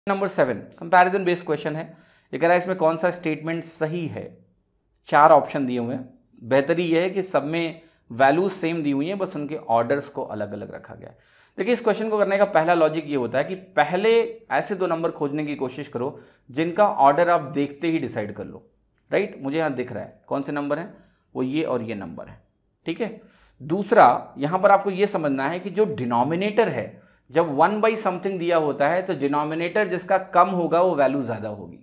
Number 7 comparison based question है। ये कह रहा है इसमें कौन सा स्टेटमेंट सही है। 4 ऑप्शन दिए हुए हैं। बेहतरी यह है कि सब में वैल्यूज सेम दी हुई हैं, बस उनके ऑर्डर्स को अलग अलग रखा गया है। देखिए, इस क्वेश्चन को करने का पहला लॉजिक ये होता है कि पहले ऐसे 2 नंबर खोजने की कोशिश करो जिनका ऑर्डर आप देखते ही डिसाइड कर लो। राइट, मुझे यहाँ दिख रहा है कौन से नंबर हैं, वो ये और ये नंबर है। ठीक है। दूसरा, यहाँ पर आपको ये समझना है कि जो डिनोमिनेटर है, जब 1 बाई समथिंग दिया होता है तो डिनोमिनेटर जिसका कम होगा वो वैल्यू ज्यादा होगी।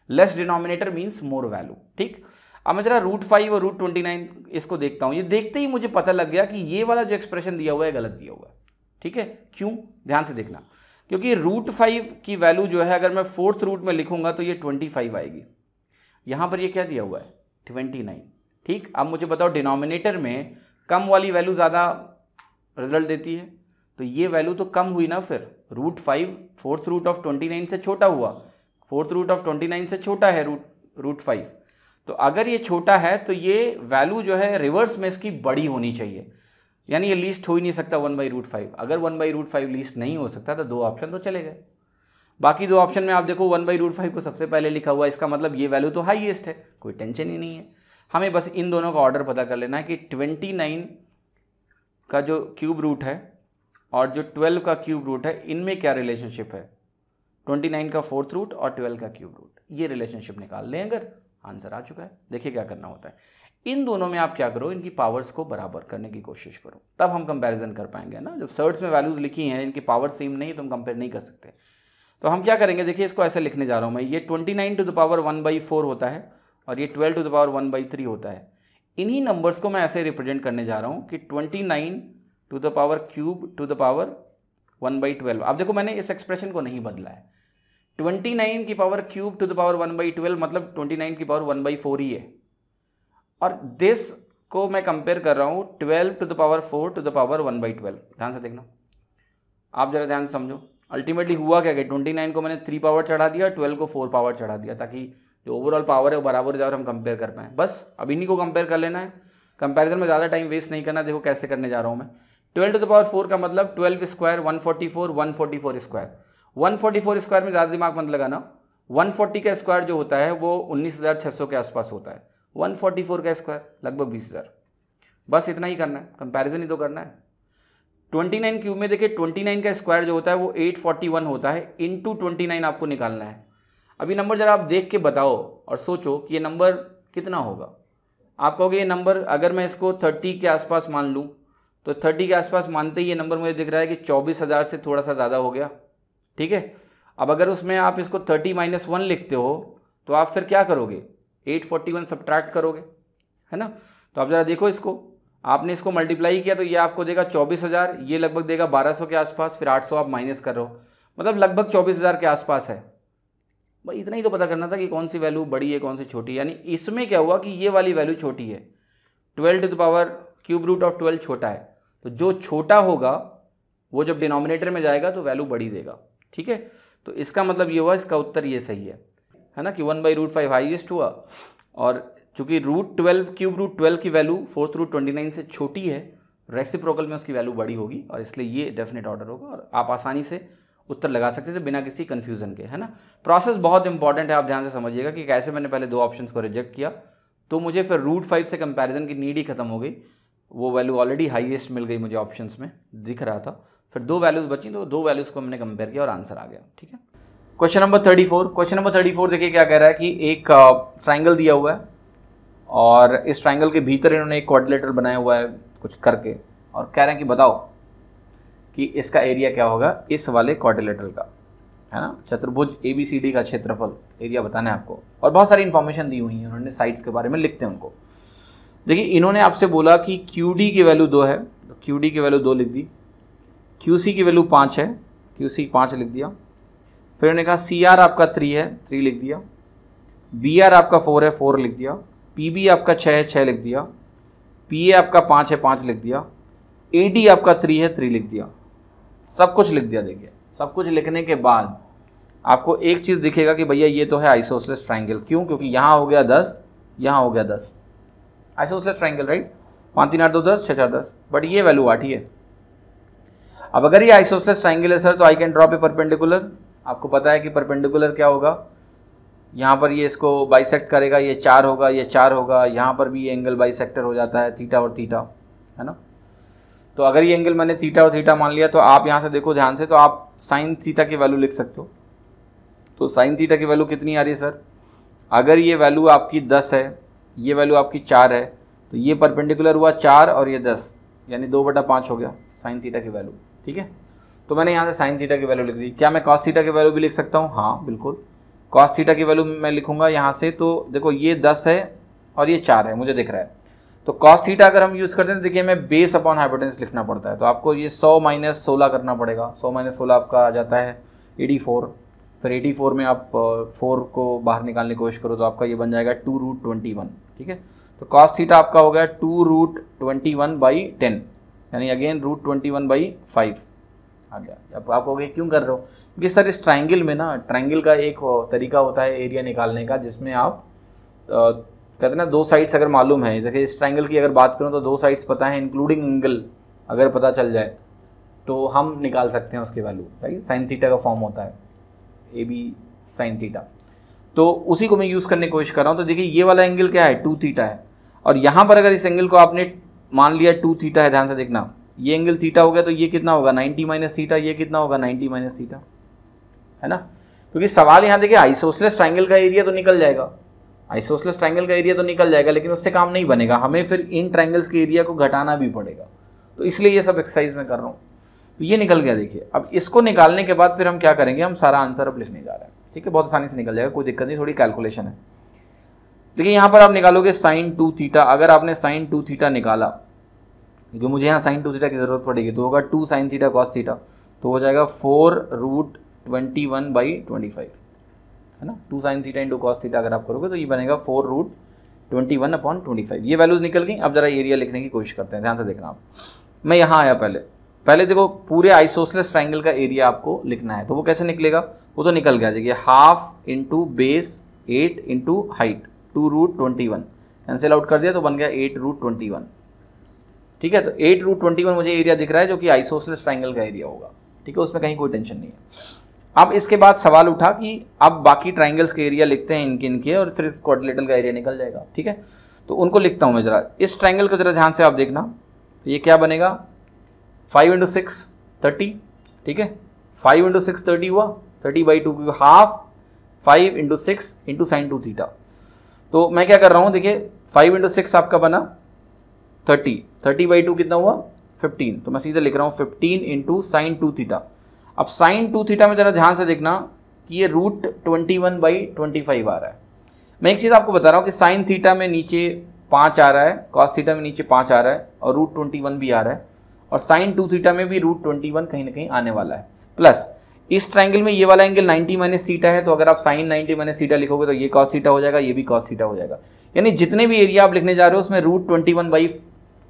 Less denominator means more value. ठीक। अब मैं जरा √5 और √29 इसको देखता हूं। ये देखते ही मुझे पता लग गया कि ये वाला जो एक्सप्रेशन दिया हुआ है गलत दिया हुआ है। ठीक है। क्यों? ध्यान से देखना, क्योंकि √5 की वैल्यू जो है अगर मैं 4th रूट में लिखूंगा तो ये 25 आएगी। यहां पर ये क्या दिया हुआ है? 29। ठीक। अब मुझे बताओ डिनोमिनेटर में कम वाली वैल्यू ज्यादा रिजल्ट देती है, तो ये वैल्यू तो कम हुई ना। फिर √5 4th रूट ऑफ 29 से छोटा हुआ, 4th रूट ऑफ 29 से छोटा है √5। तो अगर ये छोटा है तो ये वैल्यू जो है रिवर्स में इसकी बड़ी होनी चाहिए, यानी ये लीस्ट हो ही नहीं सकता 1/√5। अगर 1/√5 लीस्ट नहीं हो सकता तो 2 ऑप्शन तो चले गए। बाकी 2 ऑप्शन में आप देखो 1/√5 को सबसे पहले लिखा हुआ है, इसका मतलब ये वैल्यू तो हाईएस्ट है, कोई टेंशन ही नहीं है। हमें बस इन दोनों का ऑर्डर पता कर लेना है कि 29 का जो क्यूब रूट है और जो 12 का क्यूब रूट है, इनमें क्या रिलेशनशिप है। 29 का 4th रूट और 12 का क्यूब रूट, ये रिलेशनशिप निकाल लें अगर, आंसर आ चुका है। देखिए क्या करना होता है, इन दोनों में आप क्या करो, इनकी पावर्स को बराबर करने की कोशिश करो, तब हम कंपैरिजन कर पाएंगे ना। जब सर्ट्स में वैल्यूज लिखी हैं, इनकी पावर सेम नहीं तो हम कंपेयर नहीं कर सकते। तो हम क्या करेंगे, देखिए इसको ऐसे लिखने जा रहा हूँ मैं। ये 29 टू द पावर 1/4 होता है और ये 12 टू द पावर 1/3 होता है। इन्हीं नंबर्स को मैं ऐसे रिप्रेजेंट करने जा रहा हूँ कि 29 to the power cube to the power 1/12। अब देखो मैंने इस एक्सप्रेशन को नहीं बदला है। 29 की power cube to the power 1/12 मतलब 29 की पावर 1/4 ही है, और दिस को मैं कंपेयर कर रहा हूं 12 to the power 4 to the power 1/12। ध्यान से देखना, आप जरा ध्यान से समझो। अल्टीमेटली हुआ क्या कि 29 को मैंने 3 पावर चढ़ा दिया, 12 को 4 पावर चढ़ा दिया, ताकि जो ओवरऑल पावर है वो बराबर हो जाए और हम कंपेयर कर पाएँ। बस अब इन्हीं को कंपेयर कर लेना है। कंपेरिजन में ज़्यादा टाइम वेस्ट नहीं करना। देखो कैसे करने जा रहा हूँ मैं। 12 टू द पावर 4 का मतलब 12 स्क्वायर 144, 144 स्क्वायर। 144 स्क्वायर में ज़्यादा दिमाग मत लगाना। 140 का स्क्वायर जो होता है वो 19,600 के आसपास होता है। 144 का स्क्वायर लगभग 20,000। बस इतना ही करना है, कंपैरिजन ही तो करना है। 29 क्यूब में देखिए 29 का स्क्वायर जो होता है वो 841 होता है, इंटू 29 आपको निकालना है। अभी नंबर जरा आप देख के बताओ और सोचो कि ये नंबर कितना होगा। आप कहोगे ये नंबर, अगर मैं इसको 30 के आसपास मान लूँ तो 30 के आसपास मानते ही ये नंबर मुझे दिख रहा है कि 24,000 से थोड़ा सा ज़्यादा हो गया। ठीक है। अब अगर उसमें आप इसको 30 - 1 लिखते हो तो आप फिर क्या करोगे, 841 सब्ट्रैक्ट करोगे, है ना। तो आप ज़रा देखो इसको, आपने इसको मल्टीप्लाई किया तो ये आपको देगा 24,000, ये लगभग देगा 1200 के आसपास, फिर 800 आप माइनस कर रहे हो, मतलब लगभग 24,000 के आसपास है। भाई इतना ही तो पता करना था कि कौन सी वैल्यू बड़ी है कौन सी छोटी है। यानी इसमें क्या हुआ कि ये वाली वैल्यू छोटी है, 12 to the power cube root of 12 छोटा है, तो जो छोटा होगा वो जब डिनोमिनेटर में जाएगा तो वैल्यू बड़ी देगा। ठीक है। तो इसका मतलब ये हुआ, इसका उत्तर ये सही है ना, कि 1/√5 हाईएस्ट हुआ, और चूंकि √12 क्यूब रूट 12 की वैल्यू 4th रूट 29 से छोटी है, रेसिप्रोकल में उसकी वैल्यू बड़ी होगी, और इसलिए ये डेफिनेट ऑर्डर होगा, और आप आसानी से उत्तर लगा सकते थे बिना किसी कन्फ्यूजन के, है ना। प्रोसेस बहुत इंपॉर्टेंट है, आप ध्यान से समझिएगा कि कैसे मैंने पहले 2 ऑप्शंस को रिजेक्ट किया तो मुझे फिर √5 से कंपैरिजन की नीड ही खत्म हो गई। वो वैल्यू ऑलरेडी हाईएस्ट मिल गई मुझे, ऑप्शंस में दिख रहा था, फिर 2 वैल्यूज बची तो 2 वैल्यूज को मैंने कंपेयर किया और आंसर आ गया। ठीक है। Question number 34। क्वेश्चन नंबर 34 देखिए क्या कह रहा है कि एक ट्राइंगल दिया हुआ है और इस ट्राइंगल के भीतर इन्होंने एक क्वाड्रिलेटरल बनाया हुआ है कुछ करके, और कह रहे हैं कि बताओ कि इसका एरिया क्या होगा इस वाले क्वाड्रिलेटरल का, है ना। चतुर्भुज ABCD का क्षेत्रफल एरिया बताना है आपको, और बहुत सारी इन्फॉर्मेशन दी हुई है उन्होंने, साइड्स के बारे में लिखते हैं उनको। देखिए इन्होंने आपसे बोला कि QD की वैल्यू 2 है, तो QD की वैल्यू 2 लिख दी, QC की वैल्यू 5 है, QC 5 लिख दिया, फिर उन्होंने कहा CR आपका 3 है, 3 लिख दिया, BR आपका 4 है, 4 लिख दिया, PB आपका 6 है, 6 लिख दिया, PA आपका 5 है, 5 लिख दिया, AD आपका 3 है, 3 लिख दिया, सब कुछ लिख दिया। देखिए सब कुछ लिखने के बाद आपको एक चीज़ दिखेगा कि भैया ये तो है आइसोसेलेस ट्राइंगल। क्यों? क्योंकि यहाँ हो गया 10, यहाँ हो गया 10, आइसोसेलेस ट्राइंगल, राइट। 5 3 8 2 10, 6 4 10, बट ये वैल्यू 8 ही है। अब अगर ये आइसोसेलेस ट्राइंगल है सर, तो I can drop A perpendicular, आपको पता है कि परपेंडिकुलर क्या होगा, यहाँ पर ये इसको बाइसेक्ट करेगा, ये 4 होगा, ये 4 होगा, यहाँ पर भी ये एंगल बाइसेक्टर हो जाता है, थीटा और थीटा, है ना। तो अगर ये एंगल मैंने थीटा और थीटा मान लिया तो आप यहाँ से देखो ध्यान से, तो आप साइन थीटा की वैल्यू लिख सकते हो। तो साइन थीटा की वैल्यू कितनी आ रही है सर, अगर ये वैल्यू आपकी 10 है, ये वैल्यू आपकी 4 है, तो ये परपेंडिकुलर हुआ 4 और ये 10, यानी 2/5 हो गया साइन थीटा की वैल्यू, ठीक है। तो मैंने यहाँ से साइन थीटा की वैल्यू लिख दी। क्या मैं कॉस थीटा की वैल्यू भी लिख सकता हूँ? हाँ बिल्कुल, कॉस थीटा की वैल्यू मैं लिखूंगा यहाँ से। तो देखो ये 10 है और ये 4 है, मुझे दिख रहा है। तो कॉस थीटा अगर हम यूज़ करते हैं, देखिए मैं बेस अपॉन हाइपोटेन्यूस लिखना पड़ता है, तो आपको ये 100 - 16 करना पड़ेगा। 100 - 16 आपका आ जाता है 84, फिर 84 में आप 4 को बाहर निकालने की कोशिश करो तो आपका ये बन जाएगा 2√21, ठीक है। तो कॉस थीटा आपका हो गया 2√21/10, यानी अगेन √21/5 आ गया। अब आप कहोगे क्यों कर रहे हो, क्योंकि सर इस ट्राइंगल में ना, ट्राइंगल का एक तरीका होता है एरिया निकालने का, जिसमें आप कहते हैं ना 2 साइड्स अगर मालूम है, देखिए इस ट्राइंगल की अगर बात करूँ तो 2 साइड्स पता है, इंक्लूडिंग एंगल अगर पता चल जाए तो हम निकाल सकते हैं उसकी वैल्यू, राइट। साइन थीटा का फॉर्म होता है AB साइन थीटा, तो उसी को मैं यूज़ करने की कोशिश कर रहा हूँ। तो देखिए ये वाला एंगल क्या है, 2 थीटा है, और यहाँ पर अगर इस एंगल को आपने मान लिया 2 थीटा है, ध्यान से देखना, ये एंगल थीटा हो गया, तो ये कितना होगा 90 - थीटा, ये कितना होगा 90 - थीटा, है ना। क्योंकि सवाल यहाँ देखिए आइसोसेलेस ट्राइंगल का एरिया तो निकल जाएगा, आइसोसेलेस ट्राइंगल का एरिया तो निकल जाएगा, लेकिन उससे काम नहीं बनेगा, हमें फिर इन ट्राइंगल्स के एरिया को घटाना भी पड़ेगा। तो इसलिए ये सब एक्सरसाइज में कर रहा हूँ। तो ये निकल गया देखिए। अब इसको निकालने के बाद फिर हम क्या करेंगे, हम सारा आंसर अब लिखने जा रहे हैं, ठीक है। बहुत आसानी से निकल जाएगा, कोई दिक्कत नहीं, थोड़ी कैलकुलेशन है। देखिए यहाँ पर आप निकालोगे साइन 2 थीटा। अगर आपने साइन 2 थीटा निकाला, क्योंकि मुझे यहाँ साइन 2 थीटा की ज़रूरत पड़ेगी, तो होगा 2 साइन थीटा कॉस थीटा, तो हो जाएगा 4√21/25, है ना। 2 sine theta into cos theta अगर आप करोगे तो ये बनेगा 4√21/25। ये वैल्यूज निकल गई। अब जरा एरिया लिखने की कोशिश करते हैं, ध्यान से देखना आप। मैं यहाँ आया, पहले देखो पूरे आइसोसेलेस ट्राइंगल का एरिया आपको लिखना है, तो वो कैसे निकलेगा, वो तो निकल गया। देखिए 1/2 into base 8 into height 2√21, cancel out कर दिया तो बन गया 8√21, ठीक है। तो 8√21 मुझे एरिया दिख रहा है, जो कि आइसोसेलेस ट्राइंगल का एरिया होगा, ठीक है, उसमें कहीं कोई टेंशन नहीं है। अब इसके बाद सवाल उठा कि अब बाकी ट्राइंगल्स के एरिया लिखते हैं इनके, और फिर क्वाड्रिलेटरल का एरिया निकल जाएगा, ठीक है। तो उनको लिखता हूँ मैं जरा। इस ट्राइंगल को जरा ध्यान से आप देखना, तो ये क्या बनेगा, 5 × 6 30, ठीक है। 5 × 6 30 हुआ, 30/2, क्योंकि 1/2 5 × 6 इंटू साइन 2 थीटा। तो मैं क्या कर रहा हूँ, देखिए 5 × 6 आपका बना 30, 30/2 कितना हुआ 15, तो मैं सीधे लिख रहा हूँ 15 इंटू साइन 2 थीटा। अब साइन 2 थीटा में जरा ध्यान से देखना कि ये √21/25 आ रहा है। मैं एक चीज़ आपको बता रहा हूँ कि साइन थीटा में नीचे 5 आ रहा है, कॉस थीटा में नीचे 5 आ रहा है, और √21 भी आ रहा है, और साइन 2 थीटा में भी √21 कहीं ना कहीं आने वाला है। प्लस इस ट्राइंगल में ये वाला एंगल 90 - थीटा है, तो अगर आप साइन 90 - थीटा लिखोगे तो ये कॉस थीटा हो जाएगा, ये भी कॉस थीटा हो जाएगा। यानी जितने भी एरिया आप लिखने जा रहे हो उसमें √21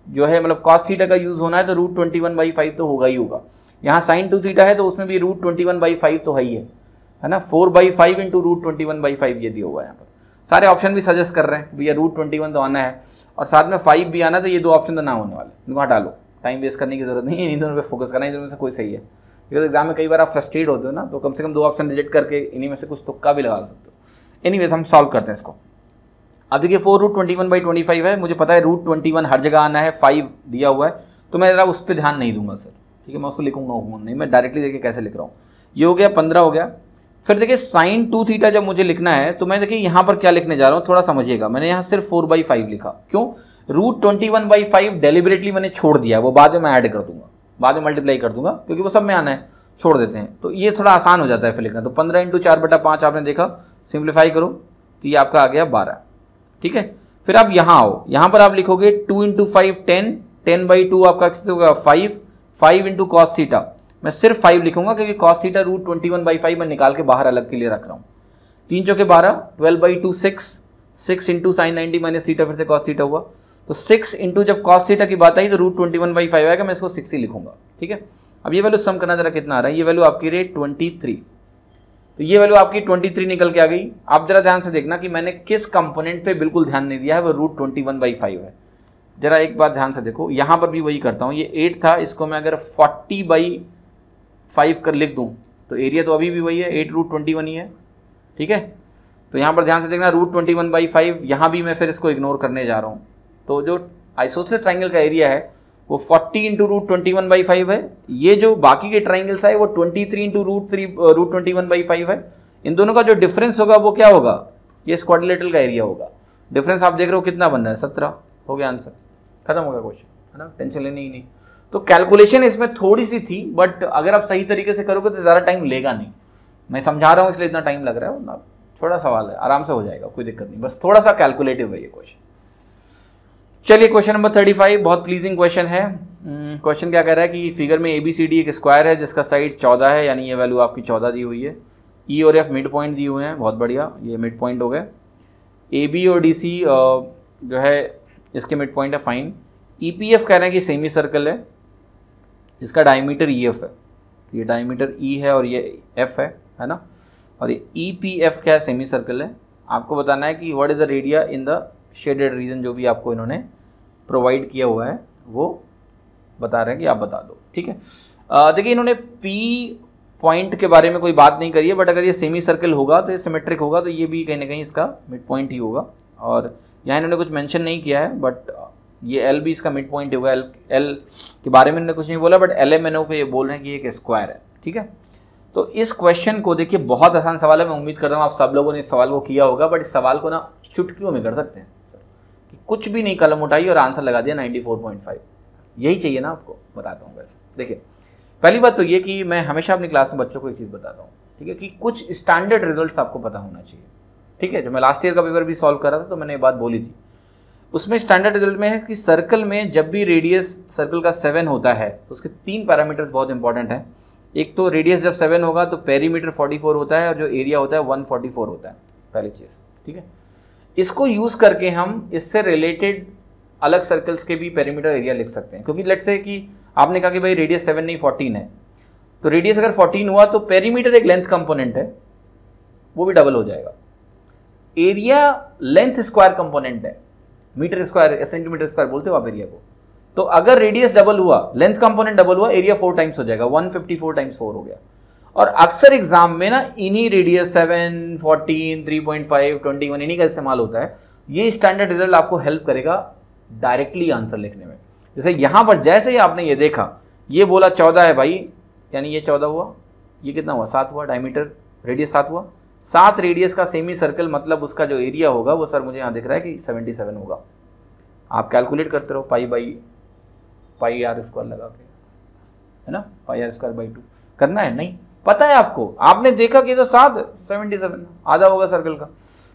जो है, मतलब कॉस थीटा का यूज़ होना है तो √21/5 तो होगा ही होगा। यहाँ साइन 2 थीटा है तो उसमें भी √21/5 तो है ही है ना। 4/5 इंटू √21/5 ये दिया हुआ है यहाँ पर। सारे ऑप्शन भी सजेस्ट कर रहे हैं भैया √21 तो आना है, और साथ में 5 भी आना, तो ये 2 ऑप्शन तो ना होने वाले, इनको हटा लो, टाइम वेस्ट करने की जरूरत नहीं है, इन दोनों पे फोकस करना है, इन दोनों में से कोई सही है। बिकॉज एग्जाम में कई बार आप फ्रस्ट्रेट होते हो ना, तो कम से कम 2 ऑप्शन रिजेक्ट करके इन्हीं में से कुछ तुक्का भी लगा सकते हो। एनीवेज हम सॉल्व करते हैं इसको। अब देखिए 4√21/25 है, मुझे पता है √21 हर जगह आना है, 5 दिया हुआ है, तो मैं ज़रा उस पर ध्यान नहीं दूंगा सर, ठीक है। मैं उसको लिखूंगा नहीं, मैं डायरेक्टली देखिए कैसे लिख रहा हूँ। ये हो गया 15 हो गया। फिर देखिए साइन 2 थीटा जब मुझे लिखना है, तो मैं देखिए यहाँ पर क्या लिखने जा रहा हूँ, थोड़ा समझिएगा। मैंने यहाँ सिर्फ 4/5 लिखा, क्यों, √21/5 डेलिबरेटली मैंने छोड़ दिया, वो बाद में मैं ऐड कर दूंगा, बाद में मल्टीप्लाई कर दूंगा, क्योंकि वो सब में आना है, छोड़ देते हैं, तो ये थोड़ा आसान हो जाता है फिर लिखना। तो 15 × 4/5 आपने देखा, सिंप्लीफाई करो तो ये आपका आ गया 12, ठीक है। फिर आप यहाँ आओ, यहाँ पर आप लिखोगे 2 × 5 10, 10/2 आपका कितना होगा 5, 5 इंटू कॉस थीटा, मैं सिर्फ 5 लिखूंगा क्योंकि कॉस थीटा √21/5 मैं निकाल के बाहर अलग के लिए रख रहा हूँ। 3 × 12, 12/2 6, 6 इंटू साइन 90 - थीटा, फिर से कॉस थीटा हुआ, तो 6 इंटू जब कॉस थीटा की बात आई तो √21/5 आएगा, मैं इसको 6 ही लिखूंगा, ठीक है। अब ये वैल्यू सम करना जरा कितना आ रहा है, ये वैल्यू आपकी रही 23, तो ये वैल्यू आपकी 23 निकल के आ गई। आप जरा ध्यान से देखना कि मैंने किस कंपोनेंट पे बिल्कुल ध्यान नहीं दिया है, वो √21/5 है। जरा एक बात ध्यान से देखो, यहाँ पर भी वही करता हूँ, ये 8 था, इसको मैं अगर 40/5 कर लिख दूँ तो एरिया तो अभी भी वही है, 8√21 ही है, ठीक है। तो यहाँ पर ध्यान से देखना √21/5, यहाँ भी मैं फिर इसको इग्नोर करने जा रहा हूँ। तो जो आइसोसेलेस ट्राइंगल का एरिया है वो 40 × √21/5 है। ये जो बाकी के ट्राइंगल्स है वो 23 × √21/5 है। इन दोनों का जो डिफरेंस होगा वो क्या होगा, ये क्वाड्रिलेटरल का एरिया होगा। डिफरेंस आप देख रहे हो कितना बन रहा है, 17। हो गया आंसर, खत्म हो गया क्वेश्चन, है ना, टेंशन लेनी ही नहीं। तो कैलकुलेशन इसमें थोड़ी सी थी, बट अगर आप सही तरीके से करोगे तो ज़्यादा टाइम लेगा नहीं। मैं समझा रहा हूँ इसलिए इतना टाइम लग रहा है, वरना छोटा सवाल है, आराम से हो जाएगा, कोई दिक्कत नहीं, बस थोड़ा सा कैलकुलेटिव है ये क्वेश्चन। चलिए क्वेश्चन नंबर 35, बहुत प्लीजिंग क्वेश्चन है। क्वेश्चन क्या कह रहा है कि फिगर में ABCD एक स्क्वायर है जिसका साइड 14 है, यानी ये वैल्यू आपकी 14 दी हुई है। E और F मिड पॉइंट दिए हुए हैं, बहुत बढ़िया, ये मिड पॉइंट हो गए। AB और DC जो है इसके मिड पॉइंट है, फाइन। EPF कह रहे हैं कि सेमी सर्कल है, इसका डायमीटर EF है, ये डायमीटर E है और ये F है ना, और ये EPF क्या है, सेमी सर्कल है। आपको बताना है कि what is the radius in the shaded region, जो भी आपको इन्होंने प्रोवाइड किया हुआ है वो बता रहे हैं कि आप बता दो, ठीक है। देखिए इन्होंने P पॉइंट के बारे में कोई बात नहीं करी है, बट अगर ये सेमी सर्कल होगा तो ये सिमेट्रिक होगा, तो ये भी कहीं ना कहीं इसका मिड पॉइंट ही होगा। और यहाँ इन्होंने कुछ मेंशन नहीं किया है, बट ये L भी इसका मिड पॉइंट होगा। L के बारे में इन्होंने कुछ नहीं बोला, बट LMNO को ये बोल रहे हैं कि एक स्क्वायर है, ठीक है। तो इस क्वेश्चन को देखिए, बहुत आसान सवाल है, मैं उम्मीद करता हूँ आप सब लोगों ने इस सवाल को किया होगा, बट इस सवाल को ना चुटकियों में कर सकते हैं कि कुछ भी नहीं, कलम उठाई और आंसर लगा दिया 94.5। यही चाहिए ना आपको, बताता हूँ वैसे। देखिए पहली बात तो ये कि मैं हमेशा अपनी क्लास में बच्चों को एक चीज़ बताता हूँ, ठीक है, कि कुछ स्टैंडर्ड रिजल्ट्स आपको पता होना चाहिए, ठीक है। जब मैं लास्ट ईयर का पेपर भी सॉल्व कर रहा था तो मैंने ये बात बोली थी, उसमें स्टैंडर्ड रिजल्ट में है कि सर्कल में जब भी रेडियस सर्कल का 7 होता है तो उसके 3 पैरामीटर्स बहुत इंपॉर्टेंट हैं। एक तो रेडियस जब 7 होगा तो पेरीमीटर 44 होता है और जो एरिया होता है 144 होता है, पहली चीज़, ठीक है। इसको यूज़ करके हम इससे रिलेटेड अलग सर्कल्स के भी पेरीमीटर एरिया लिख सकते हैं, क्योंकि लेट्स से कि आपने कहा कि भाई रेडियस 7 नहीं 14 है, तो रेडियस अगर 14 हुआ तो पेरीमीटर एक लेंथ कंपोनेंट है, वो भी डबल हो जाएगा। एरिया लेंथ स्क्वायर कंपोनेंट है, मीटर स्क्वायर सेंटीमीटर स्क्वायर बोलते हो आप एरिया को। तो अगर रेडियस डबल हुआ, लेंथ कंपोनेंट डबल हुआ, एरिया 4 टाइम्स हो जाएगा, 154 टाइम्स 4 हो गया। और अक्सर एग्जाम में ना इन्हीं रेडियस 7, 14, 3.5, 21 इन्हीं का इस्तेमाल होता है। ये स्टैंडर्ड रिजल्ट आपको हेल्प करेगा डायरेक्टली आंसर लिखने में। जैसे यहाँ पर जैसे ही आपने ये देखा, ये बोला 14 है भाई, यानी ये 14 हुआ, ये कितना हुआ, 7 हुआ, डायमीटर रेडियस 7 हुआ, 7 रेडियस का सेमी सर्कल, मतलब उसका जो एरिया होगा वो सर मुझे यहाँ दिख रहा है कि 77 होगा। आप कैलकुलेट करते रहो, पाई आर स्क्वायर लगा के, है ना, πr²/2 करना है, नहीं पता है आपको, आपने देखा कि जो 77 आधा होगा सर्कल का,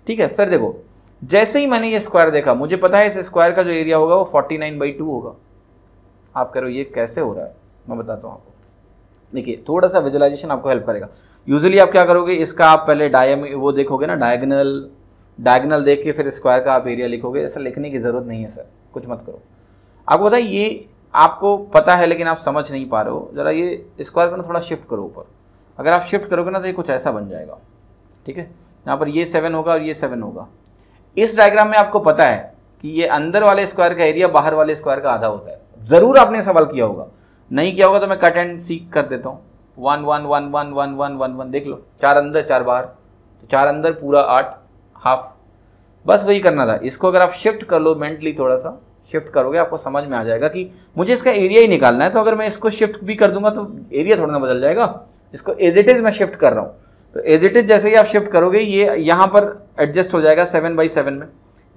ठीक है। फिर देखो जैसे ही मैंने ये स्क्वायर देखा, मुझे पता है इस स्क्वायर का जो एरिया होगा वो 49/2 होगा। आप कह रहे हो ये कैसे हो रहा है, मैं बताता हूँ आपको। देखिए थोड़ा सा विजुअलाइजेशन आपको हेल्प करेगा। यूजुअली आप क्या करोगे, इसका आप पहले वो देखोगे ना, डायगोनल देख के फिर स्क्वायर का आप एरिया लिखोगे। ऐसा लिखने की ज़रूरत नहीं है सर, कुछ मत करो। आपको पता है ये आपको पता है लेकिन आप समझ नहीं पा रहे हो, ज़रा ये स्क्वायर को ना थोड़ा शिफ्ट करो ऊपर। अगर आप शिफ्ट करोगे ना तो ये कुछ ऐसा बन जाएगा, ठीक है। यहाँ पर ये 7 होगा और ये 7 होगा। इस डायग्राम में आपको पता है कि ये अंदर वाले स्क्वायर का एरिया बाहर वाले स्क्वायर का आधा होता है। ज़रूर आपने सवाल किया होगा, नहीं किया होगा तो मैं कट एंड सीक कर देता हूँ। 1 1 1 1 1 1 1 1 देख लो, 4 अंदर 4 बाहर, तो 4 अंदर पूरा 8 हाफ, बस वही करना था। इसको अगर आप शिफ्ट कर लो, मेंटली थोड़ा सा शिफ्ट करोगे, आपको समझ में आ जाएगा कि मुझे इसका एरिया ही निकालना है। तो अगर मैं इसको शिफ्ट भी कर दूंगा तो एरिया थोड़ा ना बदल जाएगा। इसको एज इट इज़ मैं शिफ्ट कर रहा हूँ, तो एज इट इज़ जैसे ही आप शिफ्ट करोगे ये यहाँ पर एडजस्ट हो जाएगा 7/7 में।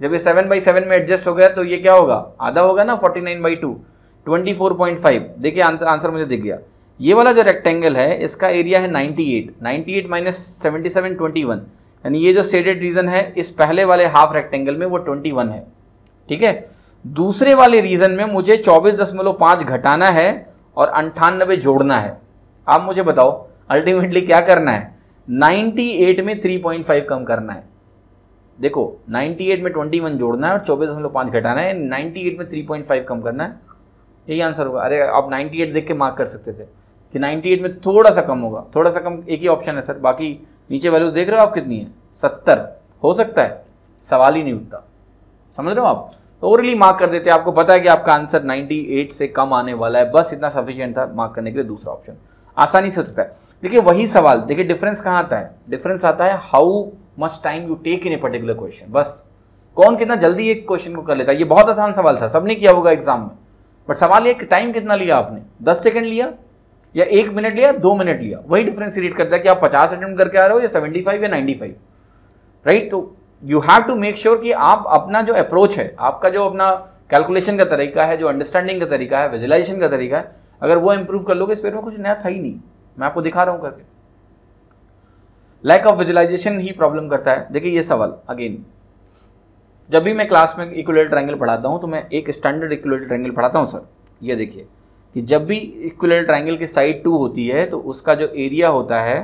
जब ये 7/7 में एडजस्ट हो गया तो ये क्या होगा, आधा होगा ना, 49/2, 24.5। देखिए आंसर मुझे दिख गया। ये वाला जो रेक्टेंगल है इसका एरिया है 98 माइनस 77 21, यानी ये जो शेडेड रीजन है इस पहले वाले हाफ रेक्टेंगल में वो 21 है, ठीक है। दूसरे वाले रीजन में मुझे 24.5 घटाना है और 98 जोड़ना है। आप मुझे बताओ अल्टीमेटली क्या करना है, 98 में 3.5 कम करना है। देखो 98 में 21 जोड़ना है और 24.5 घटाना है, 98 में 3.5 कम करना है, यही आंसर होगा। अरे आप 98 देख के मार्क कर सकते थे कि 98 में थोड़ा सा कम होगा, थोड़ा सा कम एक ही ऑप्शन है सर, बाकी नीचे वैल्यूज देख रहे हो आप कितनी है, 70 हो सकता है, सवाल ही नहीं उठता, समझ रहे हो आप। तो ओवरली मार्क कर देते हैं, आपको पता है कि आपका आंसर 98 से कम आने वाला है, बस इतना सफिशिएंट था मार्क करने के लिए दूसरा ऑप्शन। आसानी से हो सकता है। देखिए वही सवाल, देखिए डिफरेंस कहाँ आता है, डिफरेंस आता है how much time you take in a particular question. बस कौन कितना जल्दी एक क्वेश्चन को कर लेता है। ये बहुत आसान सवाल था, सबने किया होगा एग्जाम में, बट सवाल ये टाइम कितना लिया आपने, 10 सेकंड लिया या 1 मिनट लिया, 2 मिनट लिया, वही डिफरेंस क्रिएट करता है कि आप 50 अटेम्प्ट करके आ रहे हो या 75 या 95, राइट। तो you have to make sure कि आप अपना जो अप्रोच है, आपका जो अपना कैलकुलेशन का तरीका है, जो अंडरस्टैंडिंग का तरीका है, विजुअलाइजेशन का तरीका है, अगर वो इंप्रूव कर लोगे, इस पेपर में कुछ नया था ही नहीं, मैं आपको दिखा रहा हूं करके। लैक ऑफ विजुअलाइजेशन ही प्रॉब्लम करता है। देखिए ये सवाल अगेन, जब भी मैं क्लास में इक्विलेटरल ट्रायंगल पढ़ाता हूं तो मैं एक स्टैंडर्ड इक्विलेटरल ट्रायंगल पढ़ाता हूं सर। ये देखिए कि जब भी इक्विलेटरल ट्रायंगल की साइड 2 होती है तो उसका जो एरिया होता है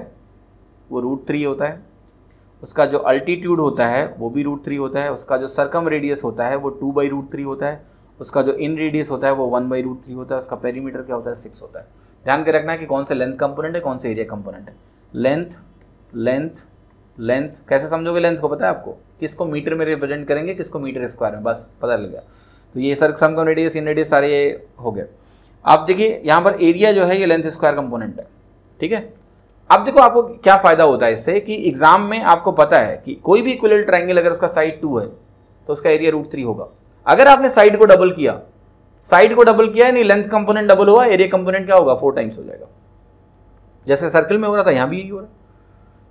वो √3 होता है, उसका जो अल्टीट्यूड होता है वो भी √3 होता है, उसका जो सर्कम रेडियस होता है वो 2/√3 होता है, उसका जो इन रेडियस होता है वो 1/√3 होता है, उसका पेरीमीटर क्या होता है 6 होता है। ध्यान के रखना है कि कौन से लेंथ कंपोनेंट है, कौन से एरिया कंपोनेंट है। लेंथ लेंथ लेंथ कैसे समझोगे, लेंथ को पता है आपको, किसको मीटर में रिप्रेजेंट करेंगे, किसको मीटर स्क्वायर में, बस पता लग गया। तो ये सर्कम रेडियस, इन रेडियस सारे ये हो गए। अब देखिए यहाँ पर एरिया जो है ये लेंथ स्क्वायर कंपोनेंट है, ठीक है। अब देखो आपको क्या फायदा होता है इससे कि एग्जाम में आपको पता है कि कोई भी इक्विलेटरल ट्रायंगल अगर उसका साइड 2 है तो उसका एरिया √3 होगा। अगर आपने साइड को डबल किया, साइड को डबल किया यानी लेंथ कंपोनेंट डबल हुआ, एरिया कंपोनेंट क्या होगा 4 टाइम्स हो जाएगा। जैसे सर्कल में हो रहा था यहाँ भी यही हो रहा है।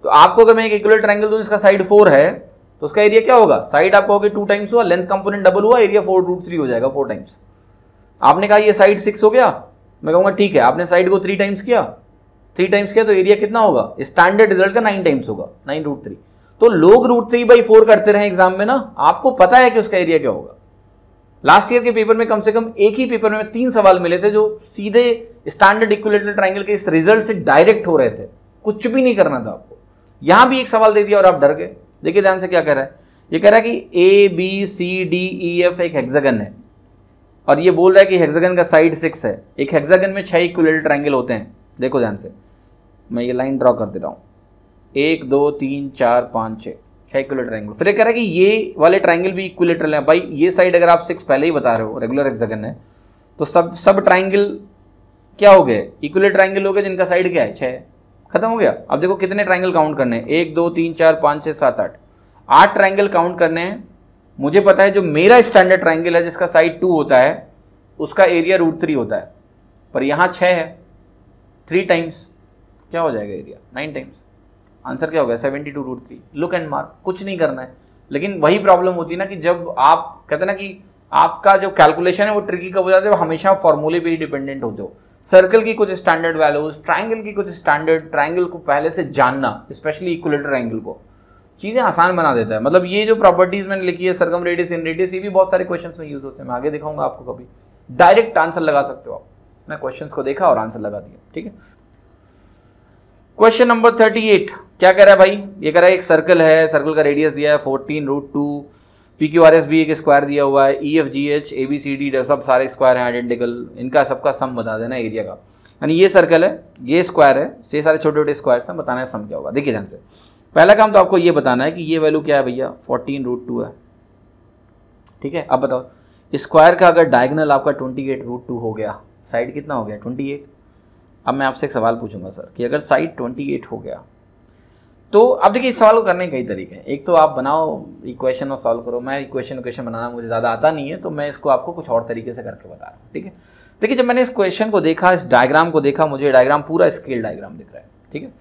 तो आपको अगर मैं एक इक्विलेटरल ट्रायंगल दूं जिसका साइड 4 है तो उसका एरिया क्या होगा, साइड आपको होगी 2 टाइम्स हुआ, लेंथ कंपोनेंट डबल हुआ, एरिया 4√3 हो जाएगा 4 टाइम्स। आपने कहा ये साइड 6 हो गया, मैं कहूँगा ठीक है, आपने साइड को 3 टाइम्स किया, 3 टाइम्स किया तो एरिया कितना होगा, स्टैंडर्ड रिजल्ट का 9 टाइम्स होगा, 9√3। तो लोग √3/4 करते रहे एग्जाम में ना, आपको पता है कि उसका एरिया क्या होगा। लास्ट ईयर के पेपर में कम से कम एक ही पेपर में 3 सवाल मिले थे जो सीधे स्टैंडर्ड इक्विलेटरल ट्रायंगल के इस रिजल्ट से डायरेक्ट हो रहे थे, कुछ भी नहीं करना था आपको। यहां भी एक सवाल दे दिया और आप डर गए। देखिए ध्यान से क्या कह रहा है, ये कह रहा है कि ABCDEF एक हेक्सागन है और ये बोल रहा है कि हेक्सागन का साइड 6 है। एक हेक्सागन में 6 इक्विलेटरल ट्रायंगल होते हैं। देखो ध्यान से, मैं ये लाइन ड्रॉ कर दे रहा हूँ, 1 2 3 4 5 6 इक्विलेटरल ट्रायंगल। फिर ये कह रहा है कि ये वाले ट्रायंगल भी इक्विलेटरल है। भाई ये साइड अगर आप 6 पहले ही बता रहे हो रेगुलर हेक्सागन है, तो सब ट्रायंगल क्या हो गए, इक्विलेटरल ट्रायंगल हो गए जिनका साइड क्या है 6 है। खत्म हो गया। अब देखो कितने ट्रायंगल काउंट करने हैं, 1 2 3 4 5 6 7 8 ट्रायंगल काउंट करने हैं। मुझे पता है जो मेरा स्टैंडर्ड ट्रायंगल है जिसका साइड 2 होता है उसका एरिया √3 होता है, पर यहाँ 6 है, 3 टाइम्स क्या हो जाएगा एरिया, 9 टाइम्स। आंसर क्या होगा 72√3। लुक एंड मार्क, कुछ नहीं करना है। लेकिन वही प्रॉब्लम होती है ना कि जब आप कहते हैं ना कि आपका जो कैलकुलेशन है वो ट्रिकी कब हो जाता है, हमेशा फॉर्मूले पे ही डिपेंडेंट होते हो। सर्कल की कुछ स्टैंडर्ड वैल्यूज, ट्रायंगल की कुछ स्टैंडर्ड, ट्रायंगल को पहले से जानना, स्पेशली इक्विलेटरल ट्रायंगल को, चीज़ें आसान बना देता है। मतलब ये जो प्रॉपर्टीज मैंने लिखी है, सर्कम रेडियस, इन रेडियस, ये भी बहुत सारे क्वेश्चंस में यूज होते हैं। मैं आगे दिखाऊंगा आपको, कभी डायरेक्ट आंसर लगा सकते हो आप। मैं क्वेश्चंस को देखा और आंसर लगा दिया, ठीक है। क्वेश्चन नंबर 38 क्या कह रहा है भाई, ये कह रहा है एक सर्कल है, सर्कल का रेडियस दिया है 14√2, PQRS भी एक स्क्वायर दिया हुआ है, EFGH ABCD सब सारे स्क्वायर हैं आइडेंटिकल, इनका सबका सम बता देना एरिया का। यानी ये सर्कल है, ये स्क्वायर है, ये सारे छोटे छोटे स्क्वायर हैं, बताना है सम क्या होगा। देखिए ध्यान से, पहला काम तो आपको ये बताना है कि ये वैल्यू क्या है भैया, 14√2 है, ठीक है। अब बताओ स्क्वायर का अगर डायगोनल आपका 28√2 हो गया, साइड कितना हो गया 28। अब मैं आपसे एक सवाल पूछूंगा सर कि अगर साइड 28 हो गया तो अब देखिए इस सवाल को करने के कई तरीके हैं। एक तो आप बनाओ इक्वेशन और सॉल्व करो। मैं इक्वेशन बनाना मुझे ज़्यादा आता नहीं है, तो मैं इसको आपको कुछ और तरीके से करके बता रहा हूँ, ठीक है। देखिए जब मैंने इस क्वेश्चन को देखा, इस डायग्राम को देखा, मुझे डायग्राम पूरा स्केल डायग्राम दिख रहा है, ठीक है।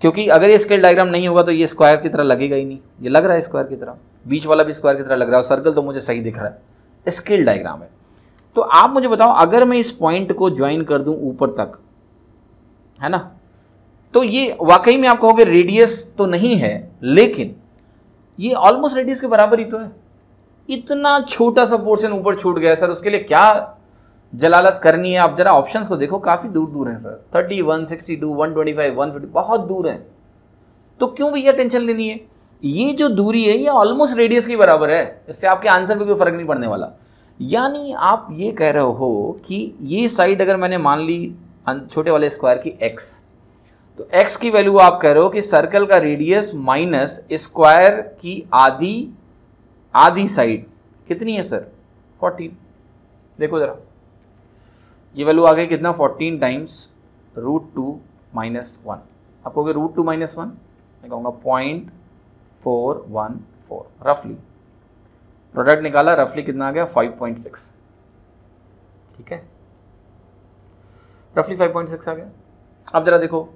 क्योंकि अगर ये स्केल डायग्राम नहीं होगा तो ये स्क्वायर की तरह लगेगा ही नहीं। ये लग रहा है स्क्वायर की तरह, बीच वाला भी स्क्वायर की तरह लग रहा है, सर्कल तो मुझे सही दिख रहा है, स्केल डायग्राम है। तो आप मुझे बताओ अगर मैं इस पॉइंट को ज्वाइन कर दूं ऊपर तक, है ना, तो ये वाकई में आप कहोगे रेडियस तो नहीं है, लेकिन ये ऑलमोस्ट रेडियस के बराबर ही तो है। इतना छोटा सा पोर्शन ऊपर छूट गया सर, उसके लिए क्या जलालत करनी है। आप जरा ऑप्शंस को देखो, काफी दूर दूर हैं सर, 31, 62, 125, 150, बहुत दूर हैं। तो क्यों भैया टेंशन लेनी है, ये जो दूरी है ये ऑलमोस्ट रेडियस की बराबर है, इससे आपके आंसर पे कोई फर्क नहीं पड़ने वाला। यानी आप ये कह रहे हो कि ये साइड अगर मैंने मान ली छोटे वाले स्क्वायर की x, तो x की वैल्यू आप कह रहे हो कि सर्कल का रेडियस माइनस स्क्वायर की आधी साइड कितनी है सर 14। देखो जरा ये वैल्यू आ गई कितना 14 टाइम्स √2 -1, आप कहोगे √2 - 1, मैं कहूँगा 0.414 रफली। प्रोडक्ट निकाला, रफली कितना आ गया 5.6, ठीक है, रफली 5.6 आ गया। अब जरा देखो,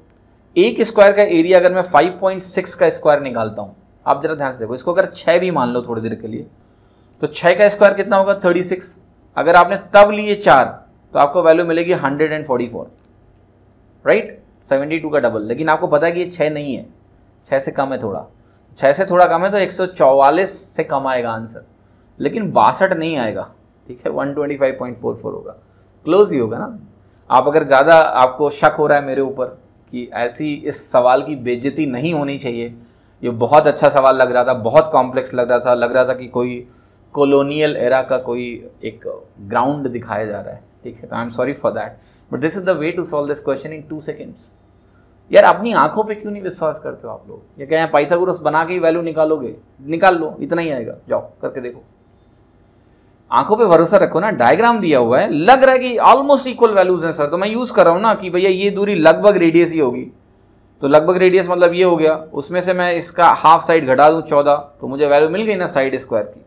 एक स्क्वायर का एरिया अगर मैं 5.6 का स्क्वायर निकालता हूँ, आप जरा ध्यान से देखो, इसको अगर 6 भी मान लो थोड़ी देर के लिए, तो 6 का स्क्वायर कितना होगा 36। अगर आपने तब लिए 4 तो आपको वैल्यू मिलेगी 144, राइट, 72 का डबल। लेकिन आपको पता है कि ये 6 नहीं है, 6 से कम है, थोड़ा 6 से थोड़ा कम है, तो 144 से कम आएगा आंसर, लेकिन 62 नहीं आएगा, ठीक है, 125.44 होगा, क्लोज ही होगा ना। आप अगर ज़्यादा आपको शक हो रहा है मेरे ऊपर कि ऐसी इस सवाल की बेइज्जती नहीं होनी चाहिए, ये बहुत अच्छा सवाल लग रहा था, बहुत कॉम्प्लेक्स लग रहा था कि कोई कॉलोनियल एरा का कोई एक ग्राउंड दिखाया जा रहा है, ठीक है, तो I am sorry for that, but this is the way to solve this question in 2 seconds. यार अपनी आंखों पे क्यों नहीं विश्वास करते हो आप लोग? ये कहें पाइथागोरस बना के ही वैल्यू निकालोगे, निकाल लो, इतना ही आएगा, जाओ करके देखो, आंखों पे भरोसा रखो ना। डायग्राम दिया हुआ है, लग रहा है कि ऑलमोस्ट इक्वल वैल्यूज हैं सर, तो मैं यूज कर रहा हूँ ना कि भैया ये दूरी लगभग रेडियस ही होगी, तो लगभग रेडियस मतलब ये हो गया, उसमें से मैं इसका हाफ साइड घटा दूं 14, तो मुझे वैल्यू मिल गई ना साइड स्क्वायर की,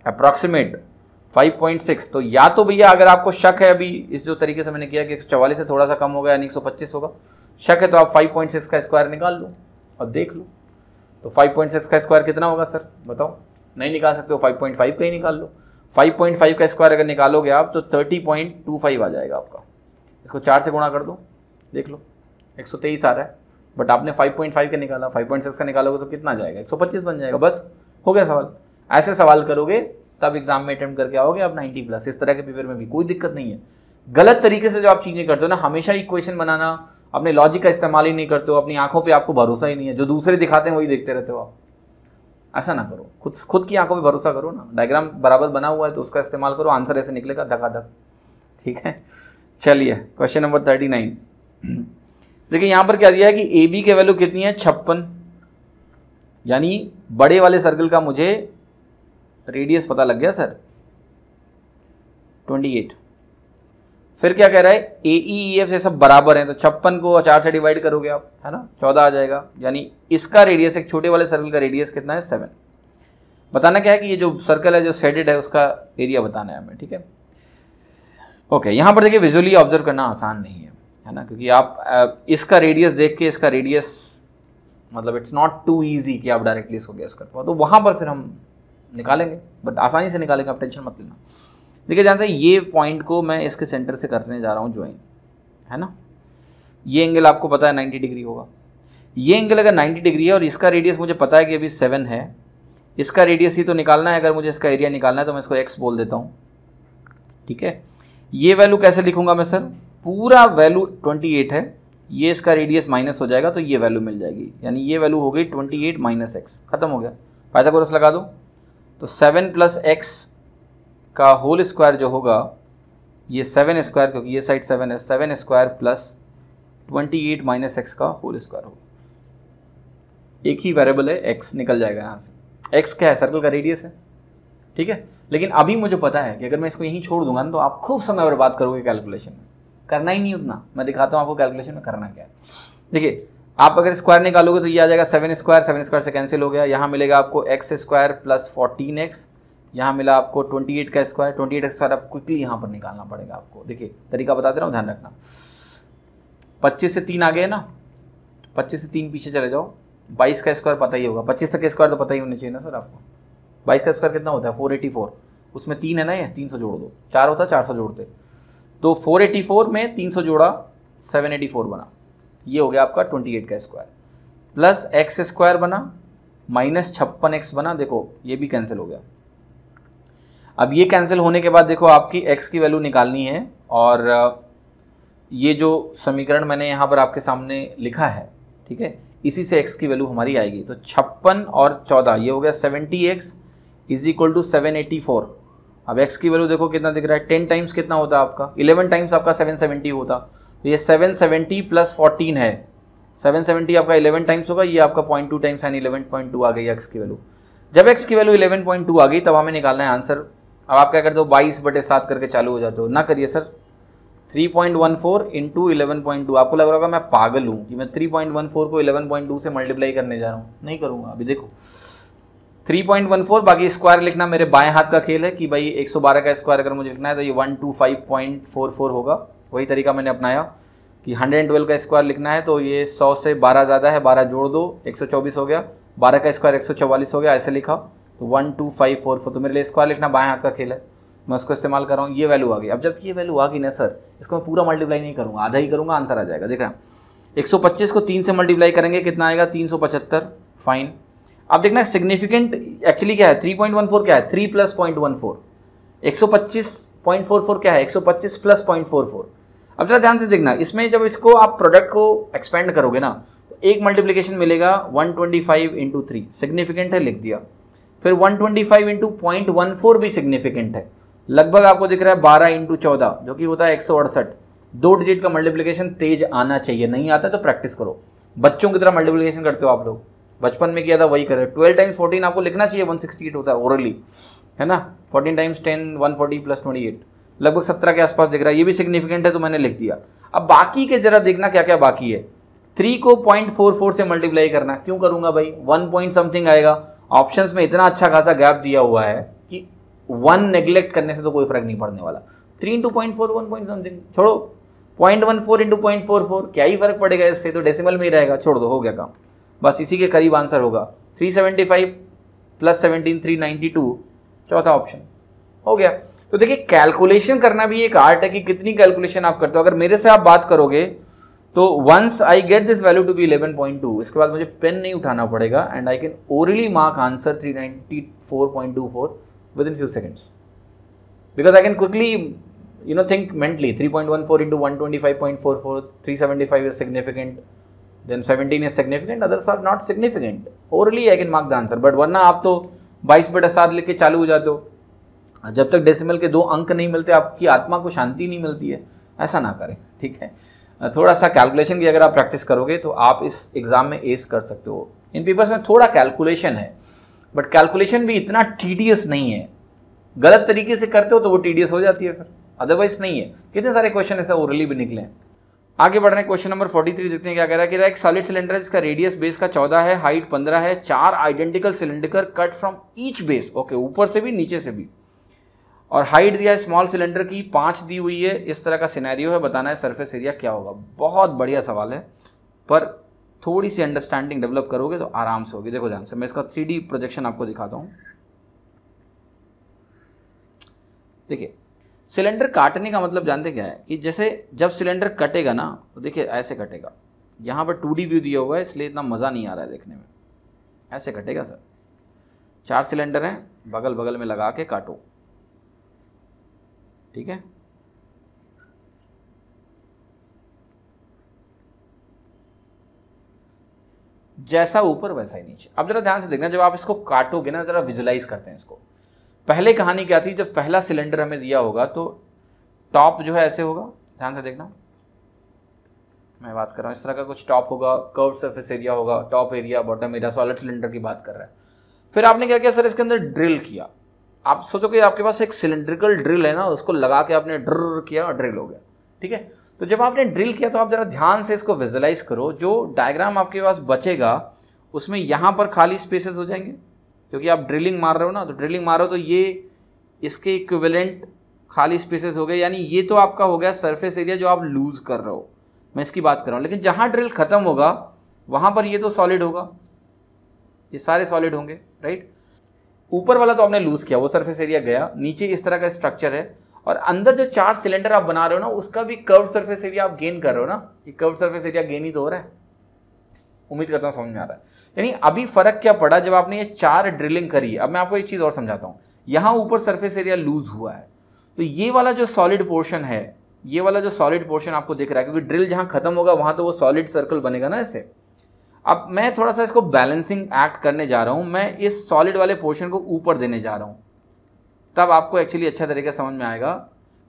अप्रॉक्सीमेट 5.6। तो या तो भैया अगर आपको शक है अभी इस जो तरीके से मैंने किया कि 144 से थोड़ा सा कम होगा यानी 125 होगा, शक है तो आप 5.6 का स्क्वायर निकाल लो और देख लो। तो 5.6 का स्क्वायर कितना होगा सर बताओ? नहीं निकाल सकते हो, 5.5 का ही निकाल लो। 5.5 का स्क्वायर अगर निकालोगे आप तो 30.25 आ जाएगा आपका। इसको 4 से गुणा कर दो, देख लो 123 आ रहा है, बट आपने 5.5 का निकाला, 5.6 का निकालोगे तो कितना आ जाएगा? 125 बन जाएगा, बस हो गया सवाल। ऐसे सवाल करोगे तब एग्जाम में अटेम्प्ट करके आओगे आप 90+। इस तरह के पेपर में भी कोई दिक्कत नहीं है। गलत तरीके से जो आप चीज़ें करते हो ना, हमेशा इक्वेशन बनाना, अपने लॉजिक का इस्तेमाल ही नहीं करते हो, अपनी आंखों पे आपको भरोसा ही नहीं है, जो दूसरे दिखाते हैं वही देखते रहते हो आप। ऐसा ना करो, खुद की आंखों पे भरोसा करो ना। डायग्राम बराबर बना हुआ है तो उसका इस्तेमाल करो, आंसर ऐसे निकलेगा धकाधक, ठीक है। चलिए क्वेश्चन नंबर 39। देखिए यहाँ पर क्या दिया है कि ए बी के वैल्यू कितनी है 56, यानी बड़े वाले सर्कल का मुझे रेडियस पता लग गया सर 28। फिर क्या कह रहा है ए ई एफ से सब बराबर हैं, तो 56 को 4 से डिवाइड करोगे आप, है ना, 14 आ जाएगा। यानी इसका रेडियस, एक छोटे वाले सर्कल का रेडियस कितना है 7। बताना क्या है कि ये जो सर्कल है जो शेडेड है उसका एरिया बताना है हमें, ठीक है। ओके, यहाँ पर देखिए विजुअली ऑब्जर्व करना आसान नहीं है ना, क्योंकि आप इसका रेडियस देख के इसका रेडियस मतलब इट्स नॉट टू ईजी कि आप डायरेक्टली इसको गेस कर पाओ, तो वहाँ पर फिर हम निकालेंगे, बट आसानी से निकालेंगे, आप टेंशन मत लेना। देखिए जहाँ से ये पॉइंट को मैं इसके सेंटर से करने जा रहा हूँ ज्वाइन, है ना, ये एंगल आपको पता है 90 डिग्री होगा। ये एंगल अगर 90 डिग्री है और इसका रेडियस मुझे पता है कि अभी 7 है, इसका रेडियस ही तो निकालना है। अगर मुझे इसका एरिया निकालना है तो मैं इसको x बोल देता हूँ, ठीक है। ये वैल्यू कैसे लिखूंगा मैं सर? पूरा वैल्यू 28 है, ये इसका रेडियस माइनस हो जाएगा तो ये वैल्यू मिल जाएगी, यानी ये वैल्यू हो गई 28 - x, खत्म हो गया। पाइथागोरस लगा दो, तो 7 + x का होल स्क्वायर जो होगा ये 7 स्क्वायर, क्योंकि ये साइड 7 है, 7 स्क्वायर प्लस 28 - x का होल स्क्वायर होगा। एक ही वेरिएबल है x, निकल जाएगा यहाँ से। x क्या है? सर्कल का रेडियस है, ठीक है। लेकिन अभी मुझे पता है कि अगर मैं इसको यहीं छोड़ दूंगा ना तो आप खूब समय बर्बाद करोगे कैलकुलेशन में, करना ही नहीं उतना। मैं दिखाता हूँ आपको कैलकुलेशन में करना क्या है। देखिए आप अगर स्क्वायर निकालोगे तो ये आ जाएगा 7 स्क्वायर, 7 स्क्वायर से कैंसिल हो गया, यहाँ मिलेगा आपको x स्क्वायर प्लस 14x, यहाँ मिला आपको 28 का स्क्वायर। 28 का स्क्वायर आप क्विकली यहाँ पर निकालना पड़ेगा आपको। देखिए तरीका बताते रहा हूँ, ध्यान रखना। 25 से 3 आ गए ना, 25 से 3 पीछे चले जाओ, 22 का स्क्वायर पता ही होगा। 25 तक के स्क्वायर तो पता ही होने चाहिए ना सर आपको। 22 का स्क्वायर कितना होता है? 484, उसमें 3 है ना, ये 300 जोड़ दो, 4 होता 400 जोड़ते, तो 484 में 300 जोड़ा 784 बना, ये हो गया आपका 28 का स्क्वायर, प्लस x स्क्वायर बना माइनस 56x बना। देखो ये भी कैंसिल हो गया। अब ये कैंसिल होने के बाद देखो आपकी x की वैल्यू निकालनी है, और ये जो समीकरण मैंने यहाँ पर आपके सामने लिखा है, ठीक है, इसी से x की वैल्यू हमारी आएगी। तो 56 और 14 ये हो गया 70x = 784। अब x की वैल्यू देखो कितना दिख रहा है, 10 टाइम्स कितना होता है आपका, 11 टाइम्स आपका 770 होता, तो ये 770 + 14 है, 770 आपका 11 टाइम्स होगा, ये आपका 0.2 टाइम्स यानी 11.2 आ गई x की वैल्यू। जब x की वैल्यू 11.2 आ गई तब हमें निकालना है आंसर। अब आप क्या करते हो 22/7 करके चालू हो जाते हो, ना करिए सर, 3.14 इंटू 11.2। आपको लग रहा होगा मैं पागल हूँ कि मैं 3.14 को 11.2 से मल्टीप्लाई करने जा रहा हूँ, नहीं करूँगा। अभी देखो 3.14, बाकी स्क्वायर लिखना मेरे बाएं हाथ का खेल है कि भाई 112 का स्क्वायर अगर मुझे लिखना है तो ये 125.44 होगा। वही तरीका मैंने अपनाया कि 112 का स्क्वायर लिखना है तो ये 100 से 12 ज़्यादा है, 12 जोड़ दो 124 हो गया, 12 का स्क्वायर 144 हो गया, ऐसे लिखा तो 12544। तो मेरे लिए स्क्वायर लिखना बाएं हाथ का खेल है, मैं उसको इस्तेमाल कर रहा हूँ। ये वैल्यू आ गई। अब जब ये वैल्यू आ गई ना सर, इसको मैं पूरा मल्टीप्लाई नहीं करूँगा, आधा ही करूँगा, आंसर आ जाएगा। देख रहे हैं 125 को 3 से मल्टीप्लाई करेंगे कितना आएगा 375। फाइन। अब देखना सिग्निफिकेंट एक्चुअली क्या है, 3.14 क्या है 3 प्लस 0.14, 125.44 क्या है 125 प्लस 0.44। अब जरा ध्यान से देखना, इसमें जब इसको आप प्रोडक्ट को एक्सपेंड करोगे ना तो एक मल्टीप्लिकेशन मिलेगा 125 इंटू 3, सिग्निफिकेंट है, लिख दिया। फिर 125 इंटू 0.14 भी सिग्निफिकेंट है, लगभग आपको दिख रहा है 12 इंटू 14 जो कि होता है 168। 2 डिजिट का मल्टीप्लिकेशन तेज आना चाहिए, नहीं आता तो प्रैक्टिस करो। बच्चों की तरह मल्टीप्लिकेशन करते हो आप लोग, बचपन में किया था वही करें। 12 टाइम्स 14 आपको लिखना चाहिए, 168 होता है ओरली, है ना। 14 टाइम्स 10 140 प्लस 28, लगभग 17 के आसपास दिख रहा है, ये भी सिग्निफिकेंट है तो मैंने लिख दिया। अब बाकी के जरा देखना क्या क्या बाकी है। 3 को 0.44 से मल्टीप्लाई करना, क्यों करूंगा भाई, 1 पॉइंट समथिंग आएगा। ऑप्शंस में इतना अच्छा खासा गैप दिया हुआ है कि 1 नेग्लेक्ट करने से तो कोई फर्क नहीं पड़ने वाला। 3 इंटू 0.4 1 पॉइंट समथिंग, छोड़ो 0.14 इंटू 0.44 क्या ही फर्क पड़ेगा, इससे तो डेसिमल में ही रहेगा, छोड़ दो, हो गया काम। बस इसी के करीब आंसर होगा। 375 प्लस 17 392, चौथा ऑप्शन हो गया। तो देखिए कैलकुलेशन करना भी एक आर्ट है कि कितनी कैलकुलेशन आप करते हो। अगर मेरे से आप बात करोगे तो once I get this value to be 11.2, इसके बाद मुझे पेन नहीं उठाना पड़ेगा and I can orally mark answer 394.24 within few seconds, because I can quickly think mentally 3.14 into 125.44, 375 is significant, then 17 is significant, others are not significant. Orally I can mark the answer, but वरना आप तो 22/7 लिख के चालू हो जाते हो, जब तक डेसिमल के 2 अंक नहीं मिलते आपकी आत्मा को शांति नहीं मिलती है। ऐसा ना करें, ठीक है। थोड़ा सा कैलकुलेशन की अगर आप प्रैक्टिस करोगे तो आप इस एग्जाम में एस कर सकते हो। इन पेपर्स में थोड़ा कैलकुलेशन है, बट कैलकुलेशन भी इतना टीडियस नहीं है। गलत तरीके से करते हो तो वो टीडियस हो जाती है, फिर अदरवाइज नहीं है। कितने सारे क्वेश्चन ऐसा ओरली भी निकले हैं। आगे बढ़ रहे हैं, क्वेश्चन नंबर 43 देखते हैं क्या कह रहा है। कि एक सॉलिड सिलेंडर है जिसका रेडियस बेस का 14 है, हाइट 15 है, 4 identical cylinder cut from each base, okay, ऊपर से भी नीचे से भी, और हाइट दिया है स्मॉल सिलेंडर की 5 दी हुई है। इस तरह का सिनेरियो है, बताना है सरफेस एरिया क्या होगा। बहुत बढ़िया सवाल है, पर थोड़ी सी अंडरस्टैंडिंग डेवलप करोगे तो आराम से होगी। देखो ध्यान से, मैं इसका 3D प्रोजेक्शन आपको दिखाता हूँ। देखिए सिलेंडर काटने का मतलब जानते क्या है कि जैसे जब सिलेंडर कटेगा ना तो देखिए ऐसे कटेगा। यहाँ पर 2D व्यू दिया हुआ है इसलिए इतना मज़ा नहीं आ रहा है देखने में। ऐसे कटेगा सर, 4 सिलेंडर हैं, बगल बगल में लगा के काटो, ठीक है। जैसा ऊपर वैसा ही नीचे। अब जरा ध्यान से देखना, जब आप इसको काटोगे ना, जरा विजुलाइज करते हैं इसको। पहले कहानी क्या थी, जब पहला सिलेंडर हमें दिया होगा तो टॉप जो है ऐसे होगा, ध्यान से देखना, मैं बात कर रहा हूँ इस तरह का कुछ टॉप होगा, कर्व्ड सरफेस एरिया होगा, top area, bottom area, solid cylinder की बात कर रहा है। फिर आपने क्या किया सर, इसके अंदर ड्रिल किया। आप सोचो कि आपके पास एक सिलेंड्रिकल ड्रिल है ना, उसको लगा के आपने ड्रिल किया और ड्रिल हो गया, ठीक है। तो जब आपने ड्रिल किया तो आप जरा ध्यान से इसको विजुलाइज करो। जो डायग्राम आपके पास बचेगा उसमें यहाँ पर खाली स्पेसेस हो जाएंगे, क्योंकि आप ड्रिलिंग मार रहे हो ना, तो ड्रिलिंग मारो तो ये इसके इक्विवेलेंट खाली स्पेसेस हो गए, यानी ये तो आपका हो गया सरफेस एरिया जो आप लूज कर रहे हो, मैं इसकी बात कर रहा हूँ। लेकिन जहाँ ड्रिल खत्म होगा वहाँ पर ये तो सॉलिड होगा, ये सारे सॉलिड होंगे, राइट। ऊपर वाला तो आपने लूज किया, वो सरफेस एरिया गया, नीचे इस तरह का स्ट्रक्चर है, और अंदर जो 4 सिलेंडर आप बना रहे हो ना, उसका भी कर्व्ड सरफेस एरिया आप गेन कर रहे हो ना। ये कर्व्ड सरफेस एरिया गेन ही तो हो रहा है, उम्मीद करता हूँ समझ में आ रहा है। यानी अभी फर्क क्या पड़ा जब आपने ये 4 ड्रिलिंग करी। अब मैं आपको एक चीज़ और समझाता हूँ। यहाँ ऊपर सरफेस एरिया लूज हुआ है, तो ये वाला जो सॉलिड पोर्शन है, ये वाला जो सॉलिड पोर्शन आपको दिख रहा है, क्योंकि ड्रिल जहाँ खत्म होगा वहाँ तो वो सॉलिड सर्कल बनेगा ना ऐसे। अब मैं थोड़ा सा इसको बैलेंसिंग एक्ट करने जा रहा हूँ, मैं इस सॉलिड वाले पोर्शन को ऊपर देने जा रहा हूँ, तब आपको एक्चुअली अच्छा तरीके से समझ में आएगा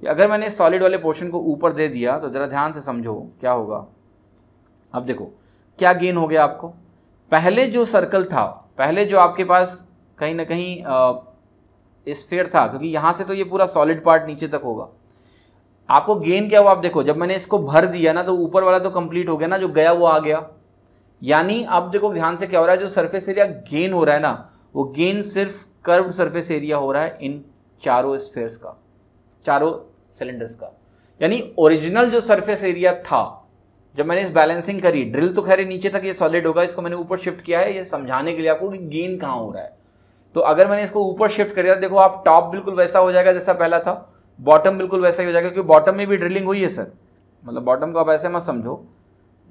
कि अगर मैंने इस सॉलिड वाले पोर्शन को ऊपर दे दिया तो ज़रा ध्यान से समझो क्या होगा। अब देखो क्या गेन हो गया आपको। पहले जो सर्कल था, पहले जो आपके पास कहीं ना कहीं स्फीयर था, क्योंकि यहाँ से तो ये पूरा सॉलिड पार्ट नीचे तक होगा। आपको गेन क्या हुआ, आप देखो जब मैंने इसको भर दिया ना तो ऊपर वाला तो कंप्लीट हो गया ना, जो गया वो आ गया। यानी अब देखो ध्यान से क्या हो रहा है, जो सरफेस एरिया गेन हो रहा है ना, वो गेन सिर्फ कर्व्ड सरफेस एरिया हो रहा है इन चारों स्फीयर्स का, चारों सिलेंडर्स का। यानी ओरिजिनल जो सरफेस एरिया था, जब मैंने इस बैलेंसिंग करी, ड्रिल तो खैर नीचे तक ये सॉलिड होगा, इसको मैंने ऊपर शिफ्ट किया है ये समझाने के लिए आपको कि गेन कहाँ हो रहा है। तो अगर मैंने इसको ऊपर शिफ्ट कर दिया, देखो आप टॉप बिल्कुल वैसा हो जाएगा जैसा पहला था, बॉटम बिल्कुल वैसा ही हो जाएगा, क्योंकि बॉटम में भी ड्रिलिंग हुई है सर। मतलब बॉटम को आप ऐसे मत समझो,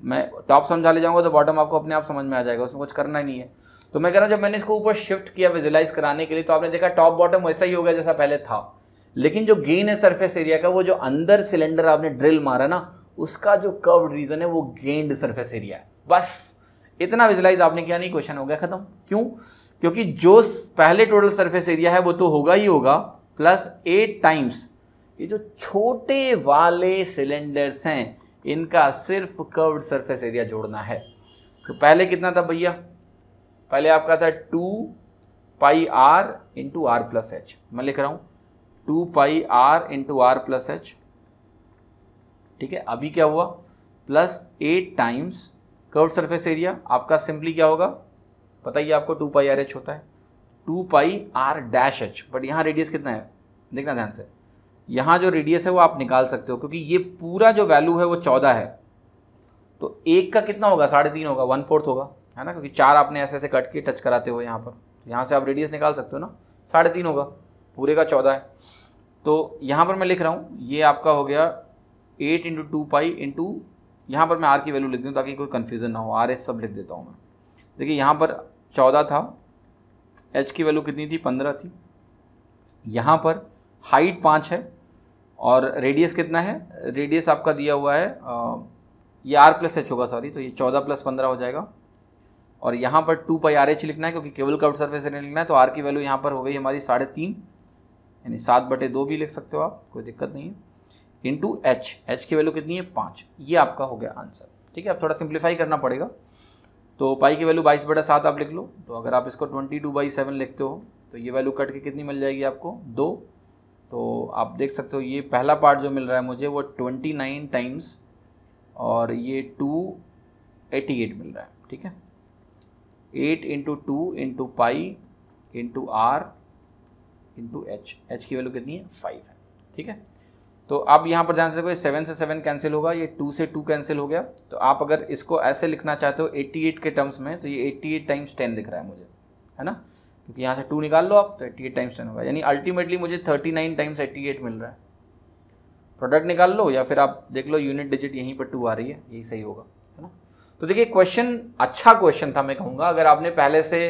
मैं टॉप समझा ले जाऊंगा तो बॉटम आपको अपने आप समझ में आ जाएगा, उसमें कुछ करना ही नहीं है। तो मैं कह रहा हूँ जब मैंने इसको ऊपर शिफ्ट किया विजुलाइज कराने के लिए, तो आपने देखा टॉप बॉटम वैसा ही होगा जैसा पहले था, लेकिन जो गेन है सरफेस एरिया का, वो जो अंदर सिलेंडर आपने ड्रिल मारा ना, उसका जो कर्व्ड रीजन है वो गेन्ड सरफेस एरिया है। बस इतना विजुलाइज आपने किया, नहीं क्वेश्चन हो गया खत्म। क्यों? क्योंकि जो पहले टोटल सरफेस एरिया है वो तो होगा ही होगा, प्लस 8 टाइम्स ये जो छोटे वाले सिलेंडर्स हैं इनका सिर्फ कर्व्ड सरफेस एरिया जोड़ना है। तो पहले कितना था भैया, पहले आपका था 2 pi R into R plus H, मैं लिख रहा हूं 2 pi R into R plus H, ठीक है। अभी क्या हुआ, plus 8 times curved surface area, आपका सिंपली क्या होगा पता ही आपको, 2 पाई आर एच होता है, 2 pi are dash H. But यहाँ रेडियस कितना है देखना ध्यान से, यहाँ जो रेडियस है वो आप निकाल सकते हो, क्योंकि ये पूरा जो वैल्यू है वो 14 है, तो एक का कितना होगा 3.5 होगा, 1/4 होगा, है ना, क्योंकि 4 आपने ऐसे ऐसे कट के टच कराते हो यहाँ पर, यहाँ से आप रेडियस निकाल सकते हो ना, 3.5 होगा, पूरे का 14 है। तो यहाँ पर मैं लिख रहा हूँ ये आपका हो गया 8 इंटू 2 पाई इंटू, यहाँ पर मैं आर की वैल्यू लिख दूँ ताकि कोई कन्फ्यूज़न ना हो, आर एच सब लिख देता हूँ मैं। देखिए यहाँ पर 14 था, एच की वैल्यू कितनी थी 15 थी, यहाँ पर हाइट 5 है और रेडियस कितना है, रेडियस आपका दिया हुआ है ये आर प्लस एच होगा सॉरी, तो ये 14 + 15 हो जाएगा। और यहाँ पर 2 पाई आर एच लिखना है क्योंकि केवल कर्व्ड सरफेस एरिया लिखना है, तो आर की वैल्यू यहाँ पर हो गई हमारी 3.5, यानी 7/2 भी लिख सकते हो आप, कोई दिक्कत नहीं है, इंटू एच, एच की वैल्यू कितनी है 5, ये आपका हो गया आंसर, ठीक है। अब थोड़ा सिंप्लीफाई करना पड़ेगा, तो पाई की वैल्यू 22/7 आप लिख लो, तो अगर आप इसको 22/7 लिखते हो तो ये वैल्यू कट के कितनी मिल जाएगी आपको 2, तो आप देख सकते हो ये पहला पार्ट जो मिल रहा है मुझे वो 29 टाइम्स और ये 288 मिल रहा है, ठीक है। 8 into 2 into pi into R into H, H की वैल्यू कितनी है 5 है, ठीक है। तो अब यहाँ पर ध्यान से देखो 7 से 7 कैंसिल होगा, ये 2 से 2 कैंसिल हो गया, तो आप अगर इसको ऐसे लिखना चाहते हो 88 के टर्म्स में, तो ये 88 टाइम्स 10 दिख रहा है मुझे, है ना, क्योंकि यहाँ से 2 निकाल लो आप तो 88 टाइम्स 10 होगा, यानी अल्टीमेटली मुझे 39 टाइम्स 88 मिल रहा है। प्रोडक्ट निकाल लो या फिर आप देख लो यूनिट डिजिट यहीं पर 2 आ रही है, यही सही होगा, है ना। तो देखिए क्वेश्चन अच्छा क्वेश्चन था, मैं कहूँगा अगर आपने पहले से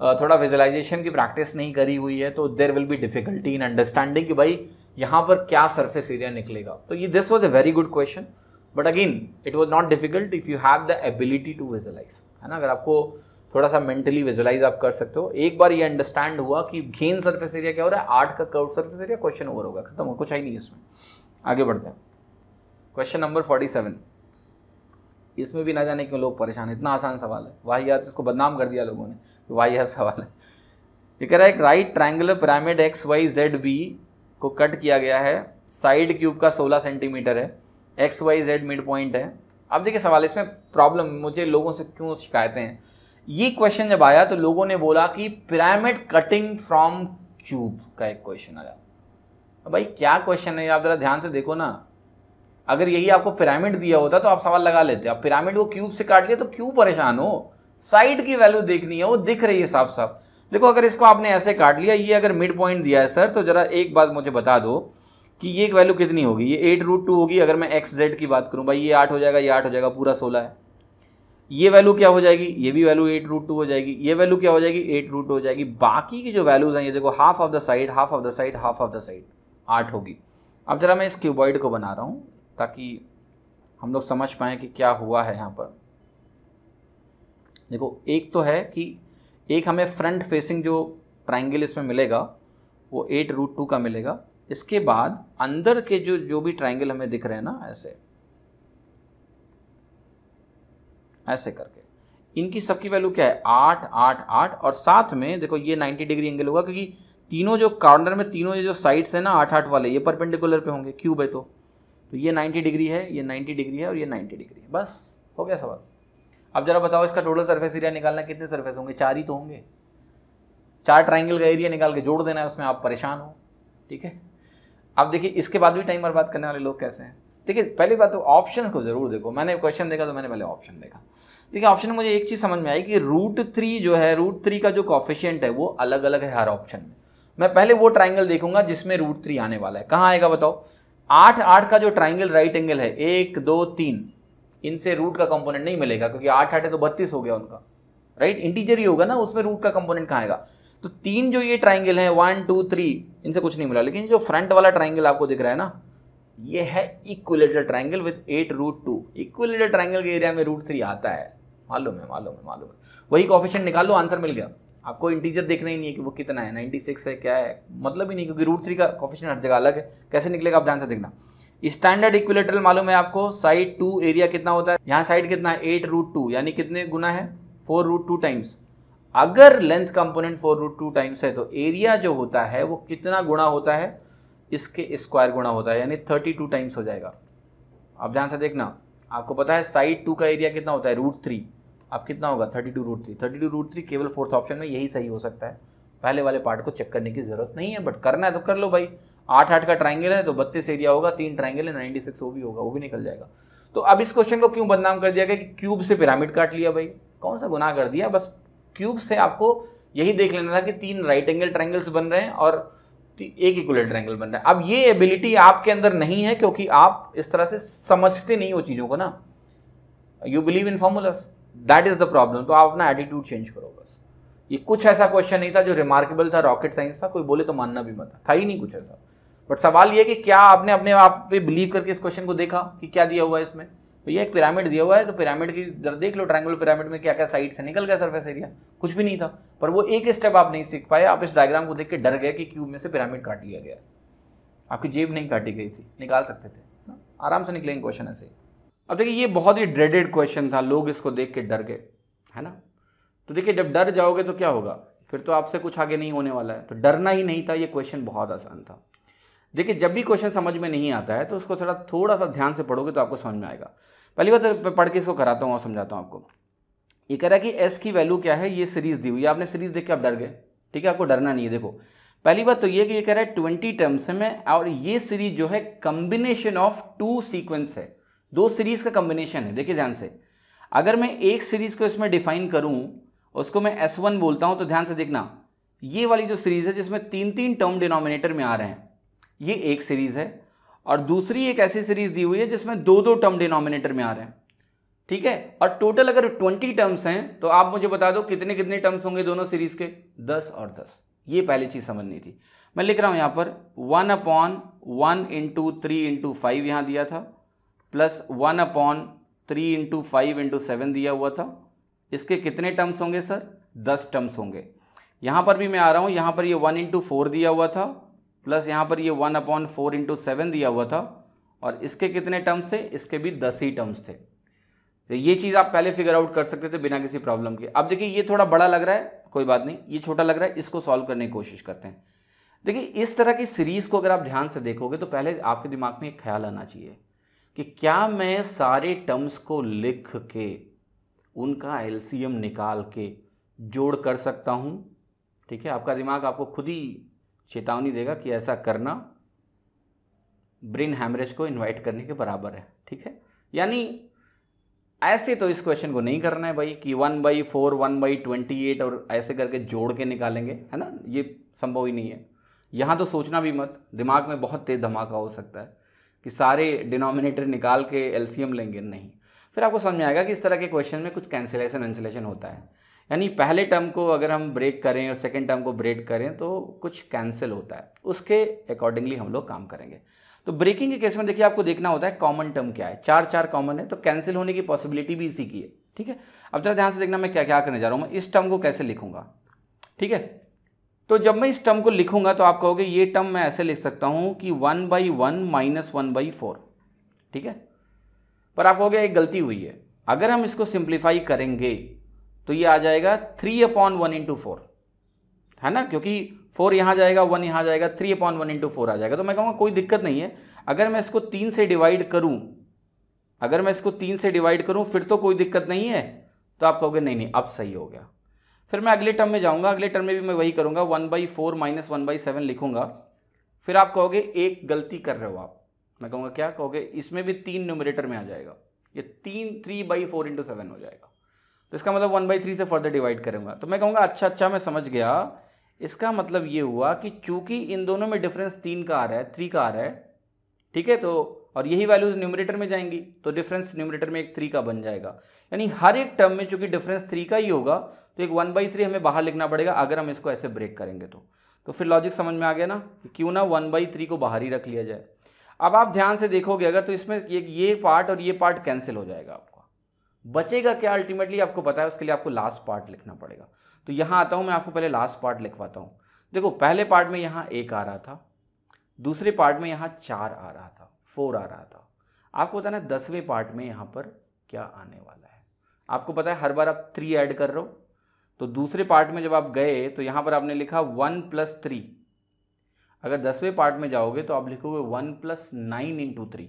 थोड़ा विजुअलाइजेशन की प्रैक्टिस नहीं करी हुई है तो there will be difficulty in understanding कि भाई यहाँ पर क्या सरफेस एरिया निकलेगा। तो ये this was a very good question, but again it was not difficult if you have the ability to visualize, है ना। अगर आपको थोड़ा सा मेंटली विजुअलाइज आप कर सकते हो, एक बार ये अंडरस्टैंड हुआ कि गेन सरफेस एरिया क्या हो रहा है, 8 का curved surface area, question over होगा, खत्म हो, कुछ है नहीं इसमें। आगे बढ़ते हैं, क्वेश्चन नंबर 47, इसमें भी ना जाने क्यों लोग परेशान, इतना आसान सवाल है, वाहियात, इसको बदनाम कर दिया लोगों ने, वाहियात सवाल है। ये कह रहा है एक राइट ट्रायंगुलर पिरामिड XYZB को कट किया गया है, साइड क्यूब का 16 सेंटीमीटर है, XYZ मिड पॉइंट है। अब देखिए सवाल, इसमें प्रॉब्लम मुझे लोगों से क्यों शिकायतें हैं, ये क्वेश्चन जब आया तो लोगों ने बोला कि पिरामिड कटिंग फ्रॉम क्यूब का एक क्वेश्चन आया। भाई क्या क्वेश्चन है, आप जरा ध्यान से देखो ना, अगर यही आपको पिरामिड दिया होता तो आप सवाल लगा लेते, आप पिरामिड को क्यूब से काट लिया तो क्यों परेशान हो, साइड की वैल्यू देखनी है, वो दिख रही है साफ साफ। देखो अगर इसको आपने ऐसे काट लिया, ये अगर मिड पॉइंट दिया है सर, तो जरा एक बात मुझे बता दो कि ये एक वैल्यू कितनी होगी, ये 8√2 होगी। अगर मैं XZ की बात करूं भाई, ये 8 हो जाएगा, ये 8 हो जाएगा, पूरा 16 है। ये वैल्यू क्या हो जाएगी, ये भी वैल्यू 8√2 हो जाएगी, ये वैल्यू क्या हो जाएगी 8√2 हो जाएगी। बाकी की जो वैल्यूज हैं ये देखो, half of the side, half of the side, half of the side 8 होगी। अब जरा मैं इस क्यूबॉइड को बना रहा हूँ ताकि हम लोग समझ पाएँ कि क्या हुआ है यहाँ पर। देखो एक तो है कि एक हमें फ्रंट फेसिंग जो ट्रायंगल इसमें मिलेगा वो 8√2 का मिलेगा। इसके बाद अंदर के जो भी ट्रायंगल हमें दिख रहे हैं ना, ऐसे ऐसे करके, इनकी सबकी वैल्यू क्या है 8 8 8, और साथ में देखो ये 90 डिग्री एंगल होगा क्योंकि तीनों जो कॉर्नर में तीनों ये जो साइड्स है ना 8 8 वाले, ये परपेंडिकुलर पे होंगे, क्यूब है तो तो ये 90 डिग्री है, ये 90 डिग्री है और ये 90 डिग्री है। बस हो गया सवाल। अब जरा बताओ इसका टोटल सरफेस एरिया निकालना, कितने सरफेस होंगे? 4 ही तो होंगे। 4 ट्राइंगल का एरिया निकाल के जोड़ देना है उसमें, आप परेशान हो। ठीक है, अब देखिए इसके बाद भी टाइम बर्बाद करने वाले लोग कैसे हैं। देखिए पहली बात तो ऑप्शंस को जरूर देखो। मैंने क्वेश्चन देखा तो मैंने पहले ऑप्शन देखा। देखिए ऑप्शन में मुझे एक चीज़ समझ में आई कि √3 जो है, √3 का जो कोफिशिएंट है वो अलग अलग है हर ऑप्शन में। मैं पहले वो ट्राइंगल देखूंगा जिसमें √3 आने वाला है। कहाँ आएगा बताओ? 8 का जो ट्राइंगल राइट एंगल है, 1 2 3, इनसे रूट का कंपोनेंट नहीं मिलेगा क्योंकि 8 है तो 32 हो गया उनका, राइट? इंटीजर ही होगा ना, उसमें रूट का कंपोनेंट कहाँ आएगा? तो 3 जो ये ट्राइंगल है 1 2 3, इनसे कुछ नहीं मिला। लेकिन जो फ्रंट वाला ट्राइंगल आपको दिख रहा है ना, ये है equilateral triangle with 8√2। Equilateral triangle के एरिया में √3 आता है, मालूम है। वही कोफिशिएंट निकाल लो, आंसर मिल गया। आपको इंटीजर देखना ही नहीं है कि वो कितना है, 96 है क्या है, मतलब ही नहीं, क्योंकि √3 का कोफिशिएंट हर जगह अलग है। कैसे निकलेगा आप ध्यान से देखना। स्टैंडर्ड इक्विलेटरल मालूम है आपको, साइड 2 एरिया कितना होता है? यहाँ साइड कितना है? 8√2, यानी कितने गुना है? 4√2 टाइम्स। अगर लेंथ कंपोनेंट 4√2 टाइम्स है तो एरिया जो होता है वो कितना गुना होता है? इसके स्क्वायर गुना होता है, यानी 32 टाइम्स हो जाएगा। अब ध्यान से देखना, आपको पता है साइड 2 का एरिया कितना होता है? √3। अब कितना होगा? 32√3। 32√3 केवल फोर्थ ऑप्शन में यही सही हो सकता है। पहले वाले पार्ट को चेक करने की जरूरत नहीं है, बट करना है तो कर लो भाई। 8 का ट्राइंगल है तो 32 एरिया होगा, 3 ट्राइंगल है 96 वो भी होगा, वो भी निकल जाएगा। तो अब इस क्वेश्चन को क्यों बदनाम कर दिया गया कि क्यूब से पिरामिड काट लिया? भाई कौन सा गुनाह कर दिया? बस क्यूब से आपको यही देख लेना था कि 3 राइट एंगल ट्राइंगल्स बन रहे हैं और एक इक्विलेटरल ट्रायंगल बन रहा है। अब ये एबिलिटी आपके अंदर नहीं है क्योंकि आप इस तरह से समझते नहीं हो चीजों को ना, you believe in formulas, that is the problem. तो आप अपना एटीट्यूड चेंज करो बस। ये कुछ ऐसा क्वेश्चन नहीं था जो रिमार्केबल था, रॉकेट साइंस था, कोई बोले तो मानना भी मत, था ही नहीं कुछ ऐसा। बट सवाल ये कि क्या आपने अपने आप पे बिलीव करके इस क्वेश्चन को देखा कि क्या दिया हुआ है इसमें? तो ये एक पिरामिड दिया हुआ है, तो पिरामिड की देख लो, ट्रायंगुलर पिरामिड में क्या क्या साइड से निकल गया सरफेस एरिया, कुछ भी नहीं था। पर वो एक स्टेप आप नहीं सीख पाए, आप इस डायग्राम को देख के डर गए कि क्यूब में से पिरामिड काट लिया गया। आपकी जेब नहीं काटी गई थी, निकाल सकते थे, आराम से निकलेंगे क्वेश्चन ऐसे। अब देखिए ये बहुत ही ड्रेडेड क्वेश्चन था, लोग इसको देख के डर गए, है ना। तो देखिए जब डर जाओगे तो क्या होगा, फिर तो आपसे कुछ आगे नहीं होने वाला है। तो डरना ही नहीं था, ये क्वेश्चन बहुत आसान था। देखिए जब भी क्वेश्चन समझ में नहीं आता है तो उसको थोड़ा सा ध्यान से पढ़ोगे तो आपको समझ में आएगा। पहली बात तो पढ़ के इसको कराता हूँ और समझाता हूँ आपको। ये कह रहा है कि एस की वैल्यू क्या है, ये सीरीज दी हुई है, आपने सीरीज देख के आप डर गए, ठीक है, आपको डरना नहीं है। देखो पहली बात तो ये कि ये कह रहा है 20 टर्म्स में, और ये सीरीज जो है कॉम्बिनेशन ऑफ 2 सीक्वेंस है, 2 सीरीज का कॉम्बिनेशन है। देखिए ध्यान से, अगर मैं एक सीरीज को इसमें डिफाइन करूं, उसको मैं S1 बोलता हूं, तो ध्यान से देखना, ये वाली जो सीरीज है जिसमें 3 टर्म डिनोमिनेटर में आ रहे हैं, ये एक सीरीज है। और दूसरी एक ऐसी सीरीज दी हुई है जिसमें 2 टर्म डिनोमिनेटर में आ रहे हैं, ठीक है। और टोटल अगर 20 टर्म्स हैं तो आप मुझे बता दो कितने कितने टर्म्स होंगे दोनों सीरीज के? 10 और 10। ये पहली चीज समझनी थी। मैं लिख रहा हूं यहां पर 1/1 × 3 × 5 यहां दिया था, प्लस 1/3 × 5 × 7 दिया हुआ था। इसके कितने टर्म्स होंगे सर? 10 टर्म्स होंगे। यहां पर भी मैं आ रहा हूं, यहां पर ये 1 × 4 दिया हुआ था, प्लस यहाँ पर ये 1/4 × 7 दिया हुआ था। और इसके कितने टर्म्स थे? इसके भी 10 ही टर्म्स थे। तो ये चीज़ आप पहले फिगर आउट कर सकते थे बिना किसी प्रॉब्लम के। अब देखिए ये थोड़ा बड़ा लग रहा है, कोई बात नहीं, ये छोटा लग रहा है, इसको सॉल्व करने की कोशिश करते हैं। देखिए इस तरह की सीरीज को अगर आप ध्यान से देखोगे तो पहले आपके दिमाग में एक ख्याल आना चाहिए कि क्या मैं सारे टर्म्स को लिख के उनका एलसीएम निकाल के जोड़ कर सकता हूँ? ठीक है, आपका दिमाग आपको खुद ही चेतावनी देगा कि ऐसा करना ब्रेन हैमरेज को इनवाइट करने के बराबर है, ठीक है। यानी ऐसे तो इस क्वेश्चन को नहीं करना है भाई कि 1/4 1/28 और ऐसे करके जोड़ के निकालेंगे, है ना, ये संभव ही नहीं है। यहाँ तो सोचना भी मत, दिमाग में बहुत तेज धमाका हो सकता है कि सारे डिनोमिनेटर निकाल के एलसीएम लेंगे, नहीं। फिर आपको समझ में आएगा कि इस तरह के क्वेश्चन में कुछ कैंसिलेशन एंसिलेशन होता है, यानी पहले टर्म को अगर हम ब्रेक करें और सेकेंड टर्म को ब्रेक करें तो कुछ कैंसिल होता है, उसके अकॉर्डिंगली हम लोग काम करेंगे। तो ब्रेकिंग के केस में देखिए आपको देखना होता है कॉमन टर्म क्या है, 4 कॉमन है, तो कैंसिल होने की पॉसिबिलिटी भी इसी की है, ठीक है। अब जरा ध्यान से देखना मैं क्या क्या करने जा रहा हूँ। मैं इस टर्म को कैसे लिखूंगा, ठीक है। तो जब मैं इस टर्म को लिखूंगा तो आप कहोगे ये टर्म मैं ऐसे लिख सकता हूँ कि 1/1 - 1/4, ठीक है। पर आप कहोगे एक गलती हुई है, अगर हम इसको सिंप्लीफाई करेंगे तो ये आ जाएगा 3/1 × 4, है ना, क्योंकि 4 यहाँ जाएगा, 1 यहाँ जाएगा, 3/1 इंटू 4 आ जाएगा। तो मैं कहूँगा कोई दिक्कत नहीं है। अगर मैं इसको 3 से डिवाइड करूँ फिर तो कोई दिक्कत नहीं है। तो आप कहोगे नहीं नहीं अब सही हो गया। फिर मैं अगले टर्म में जाऊँगा, अगले टर्म में भी मैं वही करूँगा, 1/4 माइनस 1/7 लिखूँगा। फिर आप कहोगे एक गलती कर रहे हो आप। मैं कहूँगा क्या कहोगे, इसमें भी 3 न्यूमरेटर में आ जाएगा, ये 3/4 इंटू 7 हो जाएगा। तो इसका मतलब 1/3 से फर्दर डिवाइड करूँगा। तो मैं कहूँगा अच्छा मैं समझ गया। इसका मतलब ये हुआ कि चूंकि इन दोनों में डिफरेंस 3 का आ रहा है, 3 का आ रहा है, ठीक है, तो और यही वैल्यूज न्यूमरेटर में जाएंगी तो डिफरेंस न्यूमरेटर में एक 3 का बन जाएगा। यानी हर एक टर्म में चूंकि डिफरेंस 3 का ही होगा तो एक 1/3 हमें बाहर लिखना पड़ेगा अगर हम इसको ऐसे ब्रेक करेंगे। तो फिर लॉजिक समझ में आ गया ना कि क्यों ना 1/3 को बाहर ही रख लिया जाए। अब आप ध्यान से देखोगे अगर तो इसमें ये पार्ट और ये पार्ट कैंसिल हो जाएगा, आपका बचेगा क्या अल्टीमेटली आपको पता है, उसके लिए आपको लास्ट पार्ट लिखना पड़ेगा। तो यहाँ आता हूँ, मैं आपको पहले लास्ट पार्ट लिखवाता हूँ। देखो पहले पार्ट में यहाँ 1 आ रहा था, दूसरे पार्ट में यहाँ 4 आ रहा था, 4 आ रहा था। आपको बताना 10वें पार्ट में यहाँ पर क्या आने वाला है। आपको पता है हर बार आप 3 ऐड कर रहे हो, तो दूसरे पार्ट में जब आप गए तो यहाँ पर आपने लिखा 1 + 3। अगर 10वें पार्ट में जाओगे तो आप लिखोगे 1 + 9 इंटू 3,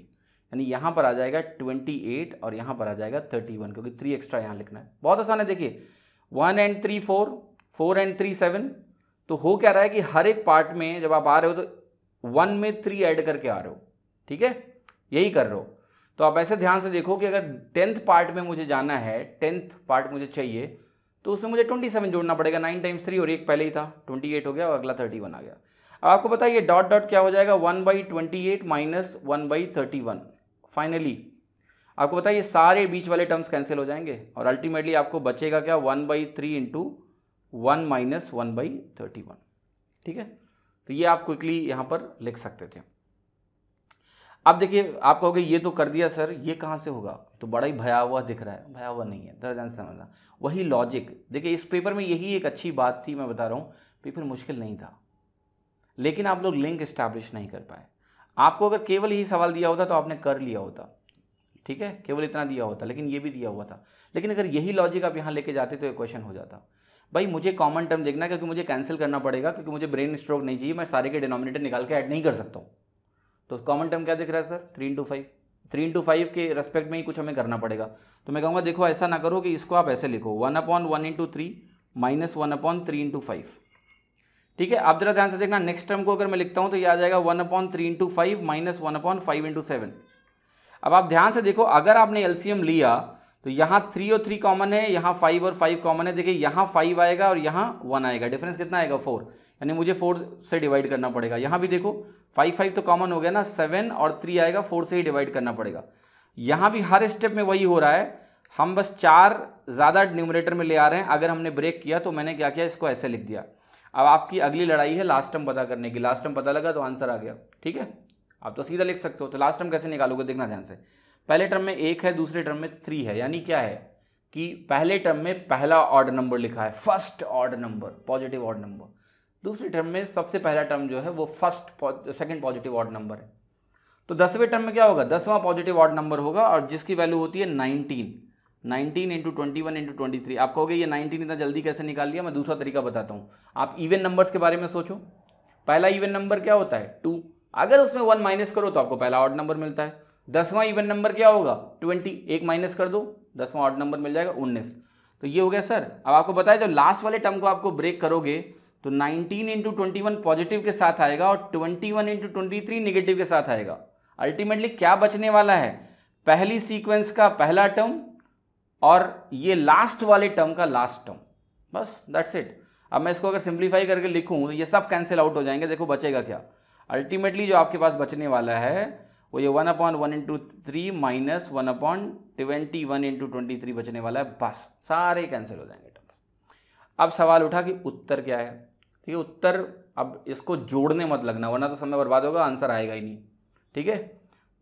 यानी यहाँ पर आ जाएगा 28 और यहाँ पर आ जाएगा 31, क्योंकि 3 एक्स्ट्रा यहाँ लिखना है। बहुत आसान है, देखिए 1 and 3 4, 4 and 3 7। तो हो क्या रहा है कि हर एक पार्ट में जब आप आ रहे हो तो 1 में 3 ऐड करके आ रहे हो, ठीक है, यही कर रहे हो। तो आप ऐसे ध्यान से देखो कि अगर 10th पार्ट में मुझे जाना है, 10th पार्ट मुझे चाहिए, तो उसमें मुझे 27 जोड़ना पड़ेगा। 9 × 3 और एक पहले ही था, 28 हो गया और अगला 31 आ गया। अब आपको पता है ये डॉट डॉट क्या हो जाएगा, 1/28 माइनस 1/31। फाइनली आपको पता है ये सारे बीच वाले टर्म्स कैंसिल हो जाएंगे और अल्टीमेटली आपको बचेगा क्या, 1/3 इंटू 1 माइनस 1/31। ठीक है, तो ये आप क्विकली यहाँ पर लिख सकते थे। अब देखिए आप कहोगे ये तो कर दिया सर, ये कहाँ से होगा, तो बड़ा ही भयावह दिख रहा है। भयावह नहीं है, जरा ध्यान से समझना। वही लॉजिक, देखिए इस पेपर में यही एक अच्छी बात थी, मैं बता रहा हूँ, पेपर मुश्किल नहीं था लेकिन आप लोग लिंक इस्टेब्लिश नहीं कर पाए। आपको अगर केवल यही सवाल दिया होता तो आपने कर लिया होता, ठीक है, केवल इतना दिया होता, लेकिन ये भी दिया हुआ था। लेकिन अगर यही लॉजिक आप यहाँ लेके जाते तो ये क्वेश्चन हो जाता। भाई मुझे कॉमन टर्म देखना है क्योंकि मुझे कैंसिल करना पड़ेगा, क्योंकि मुझे ब्रेन स्ट्रोक नहीं चाहिए, मैं सारे के डिनोमिनेटर निकाल के ऐड नहीं कर सकता हूँ। तो कॉमन टर्म क्या दिख रहा है सर, 3 × 5। 3 × 5 के रेस्पेक्ट में ही कुछ हमें करना पड़ेगा। तो मैं कहूँगा देखो ऐसा ना करो कि इसको आप ऐसे लिखो 1/1 × 3 माइनस 1/3 × 5। ठीक है, आप जरा ध्यान से देखना, नेक्स्ट टर्म को अगर मैं लिखता हूँ तो ये आ जाएगा 1/3 × 5 माइनस 1/5 × 7। अब आप ध्यान से देखो, अगर आपने एलसीएम लिया तो यहाँ 3 और 3 कॉमन है, यहाँ 5 और 5 कॉमन है। देखिए यहाँ 5 आएगा और यहाँ 1 आएगा, डिफरेंस कितना आएगा 4, यानी मुझे 4 से डिवाइड करना पड़ेगा। यहाँ भी देखो 5 5 तो कॉमन हो गया ना, 7 और 3 आएगा, 4 से ही डिवाइड करना पड़ेगा। यहाँ भी हर स्टेप में वही हो रहा है, हम बस 4 ज़्यादा न्यूमरेटर में ले आ रहे हैं। अगर हमने ब्रेक किया तो मैंने क्या किया, इसको ऐसे लिख दिया। अब आपकी अगली लड़ाई है लास्ट टर्म पता करने की। लास्ट टर्म पता लगा तो आंसर आ गया, ठीक है, आप तो सीधा लिख सकते हो। तो लास्ट टर्म कैसे निकालोगे, देखना ध्यान से। पहले टर्म में 1 है, दूसरे टर्म में 3 है, यानी क्या है कि पहले टर्म में पहला ऑड नंबर लिखा है, first odd number, positive odd number. दूसरे टर्म में सबसे पहला टर्म जो है वो सेकंड पॉजिटिव ऑड नंबर है। तो 10वें टर्म में क्या होगा, 10वां पॉजिटिव ऑड नंबर होगा और जिसकी वैल्यू होती है 19 इंटू 21 इंटू 23। आप कहोगे ये 19 इतना जल्दी कैसे निकाल लिया, मैं दूसरा तरीका बताता हूँ। आप इवन नंबर्स के बारे में सोचो। पहला इवन नंबर क्या होता है, 2। अगर उसमें 1 माइनस करो तो आपको पहला ऑड नंबर मिलता है। 10वां इवन नंबर क्या होगा, 20, 1 माइनस कर दो, 10वां ऑड नंबर मिल जाएगा 19। तो ये हो गया सर। अब आपको बताया जब लास्ट वाले टर्म को आपको ब्रेक करोगे तो 19 इंटू 21 पॉजिटिव के साथ आएगा और 21 इंटू 23 निगेटिव के साथ आएगा। अल्टीमेटली क्या बचने वाला है, पहली सीक्वेंस का पहला टर्म और ये लास्ट वाले टर्म का लास्ट टर्म, बस दैट्स इट। अब मैं इसको अगर सिंप्लीफाई करके लिखूं तो ये सब कैंसिल आउट हो जाएंगे। देखो बचेगा क्या, अल्टीमेटली जो आपके पास बचने वाला है वो ये 1/1 इंटू 3 माइनस 1/21 इंटू 23 बचने वाला है, बस सारे कैंसिल हो जाएंगे टर्म्स। अब सवाल उठा कि उत्तर क्या है, ठीक है, उत्तर अब इसको जोड़ने मत लगना वरना तो समय बर्बाद होगा, आंसर आएगा ही नहीं, ठीक है।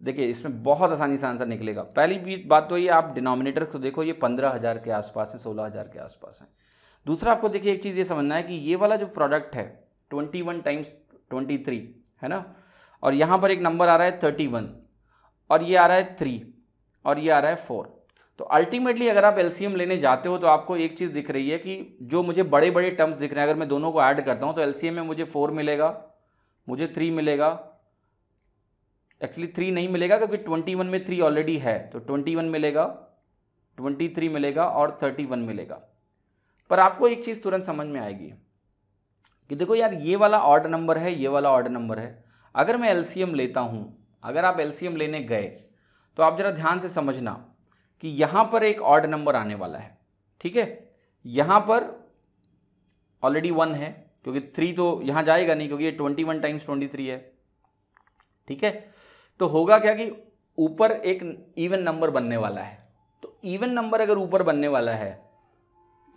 देखिए इसमें बहुत आसानी से आंसर निकलेगा। पहली बात तो ये आप डिनोमिनेटर्स को देखो, ये 15,000 के आसपास है, 16,000 के आसपास है। दूसरा आपको देखिए एक चीज़ ये समझना है कि ये वाला जो प्रोडक्ट है 21 × 23 है ना, और यहाँ पर एक नंबर आ रहा है 31 और ये आ रहा है 3 और ये आ रहा है 4। तो अल्टीमेटली अगर आप एलसीएम लेने जाते हो तो आपको एक चीज़ दिख रही है कि जो मुझे बड़े बड़े टर्म्स दिख रहे हैं, अगर मैं दोनों को ऐड करता हूँ तो एलसीएम में मुझे 4 मिलेगा, मुझे 3 मिलेगा, एक्चुअली 3 नहीं मिलेगा क्योंकि 21 में 3 ऑलरेडी है, तो 21 मिलेगा, 23 मिलेगा और 31 मिलेगा। पर आपको एक चीज़ तुरंत समझ में आएगी कि देखो यार, ये वाला ऑड नंबर है, ये वाला ऑड नंबर है। अगर मैं एलसीएम लेता हूँ, अगर आप एलसीएम लेने गए तो आप जरा ध्यान से समझना कि यहाँ पर एक ऑड नंबर आने वाला है, ठीक है। यहाँ पर ऑलरेडी 1 है क्योंकि 3 तो यहाँ जाएगा नहीं क्योंकि ये 21 टाइम्स 23 है, ठीक है। तो होगा क्या कि ऊपर एक इवन नंबर बनने वाला है। तो इवन नंबर अगर ऊपर बनने वाला है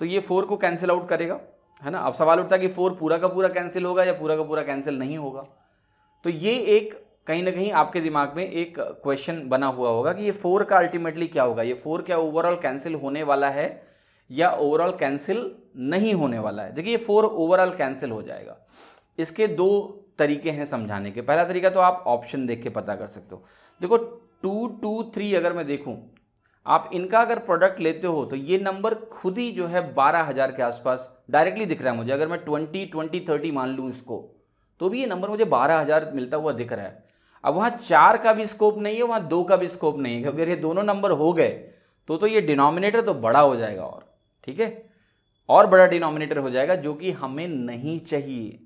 तो ये 4 को कैंसिल आउट करेगा, है ना। अब सवाल उठता है कि 4 पूरा का पूरा कैंसिल होगा या पूरा का पूरा कैंसिल नहीं होगा। तो ये एक कहीं ना कहीं आपके दिमाग में एक क्वेश्चन बना हुआ होगा कि ये 4 का अल्टीमेटली क्या होगा, ये 4 क्या ओवरऑल कैंसिल होने वाला है या ओवरऑल कैंसिल नहीं होने वाला है। देखिए ये 4 ओवरऑल कैंसिल हो जाएगा। इसके 2 तरीके हैं समझाने के। पहला तरीका तो आप ऑप्शन देख के पता कर सकते हो। देखो 2, 2, 3 अगर मैं देखूं, आप इनका अगर प्रोडक्ट लेते हो तो ये नंबर खुद ही जो है 12,000 के आसपास डायरेक्टली दिख रहा है मुझे। अगर मैं 20, 20, 30 मान लूँ इसको तो भी ये नंबर मुझे 12,000 मिलता हुआ दिख रहा है। अब वहाँ 4 का भी स्कोप नहीं है, वहाँ 2 का भी स्कोप नहीं है, क्योंकि अगर ये दोनों नंबर हो गए तो ये डिनोमिनेटर तो बड़ा हो जाएगा और, ठीक है, और बड़ा डिनोमिनेटर हो जाएगा जो कि हमें नहीं चाहिए।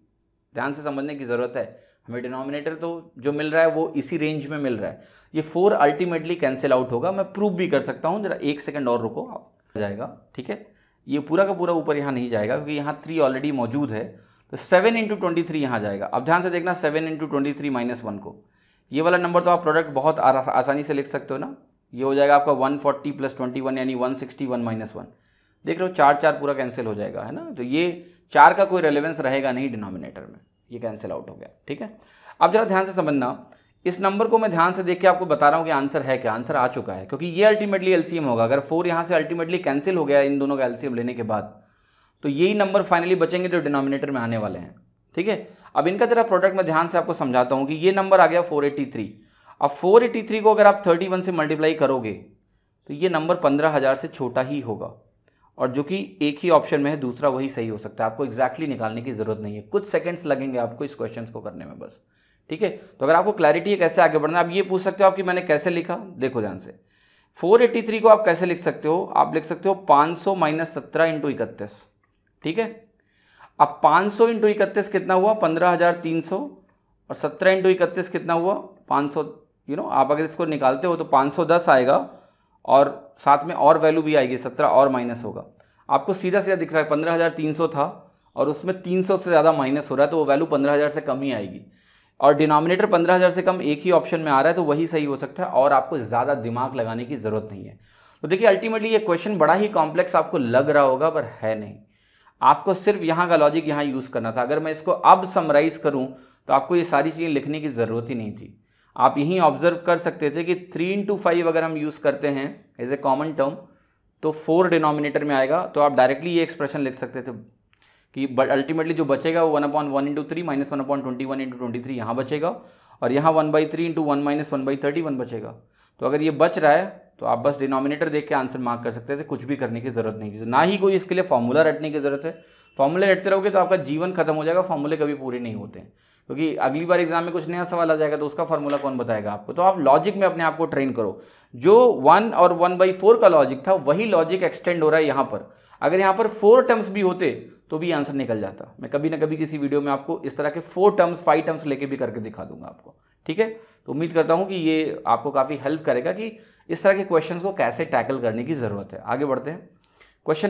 ध्यान से समझने की ज़रूरत है। हमें डिनोमिनेटर तो जो मिल रहा है वो इसी रेंज में मिल रहा है। ये 4 अल्टीमेटली कैंसिल आउट होगा। मैं प्रूफ भी कर सकता हूँ, जरा 1 सेकंड और रुको, आप जाएगा, ठीक है। ये पूरा का पूरा ऊपर यहाँ नहीं जाएगा क्योंकि यहाँ 3 ऑलरेडी मौजूद है। तो 7 × 23 यहाँ जाएगा। अब ध्यान से देखना, 7 × 23 - 1 को, ये वाला नंबर तो आप प्रोडक्ट बहुत आसानी से लिख सकते हो ना। ये हो जाएगा आपका 140 + 21 यानी 161 - 1। देख रहे हो 4, 4 पूरा कैंसिल हो जाएगा, है ना। तो ये 4 का कोई रेलेवेंस रहेगा नहीं डिनोमिनेटर में, ये कैंसिल आउट हो गया, ठीक है। अब जरा ध्यान से समझना, इस नंबर को मैं ध्यान से देख के आपको बता रहा हूँ कि आंसर है क्या। आंसर आ चुका है क्योंकि ये अल्टीमेटली एलसीएम होगा। अगर 4 यहाँ से अल्टीमेटली कैंसिल हो गया इन दोनों का एलसीएम लेने के बाद, तो यही नंबर फाइनली बचेंगे जो डिनोमिनेटर में आने वाले हैं, ठीक है। अब इनका जरा प्रोडक्ट मैं ध्यान से आपको समझाता हूँ कि ये नंबर आ गया 483। अब 483 को अगर आप 31 से मल्टीप्लाई करोगे तो ये नंबर 15,000 से छोटा ही होगा, और जो कि एक ही ऑप्शन में है, दूसरा वही सही हो सकता है। आपको एग्जैक्टली निकालने की जरूरत नहीं है, कुछ सेकंड्स लगेंगे आपको इस क्वेश्चन को करने में बस, ठीक है। तो अगर आपको क्लैरिटी है कैसे आगे बढ़ना, आप ये पूछ सकते हो आप कि मैंने कैसे लिखा। देखो ध्यान से, 483 को आप कैसे लिख सकते हो, आप लिख सकते हो 500 - 17 × 31, ठीक है। अब 500 × 31 कितना हुआ, 15,300, और 17 × 31 कितना हुआ, 500। आप अगर इसको निकालते हो तो 510 आएगा, और साथ में और वैल्यू भी आएगी, 17 और माइनस होगा। आपको सीधा सीधा दिख रहा है 15,300 था और उसमें 300 से ज़्यादा माइनस हो रहा है, तो वो वैल्यू 15,000 से कम ही आएगी, और डिनोमिनेटर 15,000 से कम एक ही ऑप्शन में आ रहा है, तो वही सही हो सकता है, और आपको ज़्यादा दिमाग लगाने की ज़रूरत नहीं है। तो देखिए अल्टीमेटली ये क्वेश्चन बड़ा ही कॉम्प्लेक्स आपको लग रहा होगा, पर है नहीं। आपको सिर्फ यहाँ का लॉजिक यहाँ यूज़ करना था। अगर मैं इसको अब समराइज़ करूँ तो आपको ये सारी चीज़ें लिखने की ज़रूरत ही नहीं थी। आप यहीं ऑब्जर्व कर सकते थे कि 3 × 5 अगर हम यूज़ करते हैं एज ए कॉमन टर्म तो 4 डिनोमिनेटर में आएगा, तो आप डायरेक्टली ये एक्सप्रेशन लिख सकते थे कि अल्टीमेटली जो बचेगा वो 1/1 × 3 - 1/21 × 23 यहाँ बचेगा, और यहाँ 1/3 × 1 - 1/31 बचेगा। तो अगर ये बच रहा है तो आप बस डिनोमिनेटर देख के आंसर मार्क कर सकते थे, कुछ भी करने की ज़रूरत नहीं थी। ना ही कोई इसके लिए फॉर्मूला रटने की ज़रूरत है। फॉर्मूले रटते रहोगे तो आपका जीवन खत्म हो जाएगा, फॉर्मूले कभी पूरे नहीं होते हैं, क्योंकि अगली बार एग्जाम में कुछ नया सवाल आ जाएगा तो उसका फॉर्मूला कौन बताएगा आपको। तो आप लॉजिक में अपने आप को ट्रेन करो। जो 1 और 1/4 का लॉजिक था वही लॉजिक एक्सटेंड हो रहा है यहाँ पर। अगर यहाँ पर 4 टर्म्स भी होते तो भी आंसर निकल जाता। मैं कभी ना कभी किसी वीडियो में आपको इस तरह के 4 टर्म्स 5 टर्म्स लेके भी करके दिखा दूंगा आपको, ठीक है। तो उम्मीद करता हूँ कि ये आपको काफ़ी हेल्प करेगा कि इस तरह के क्वेश्चंस को कैसे टैकल करने की ज़रूरत है। आगे बढ़ते हैं। क्वेश्चन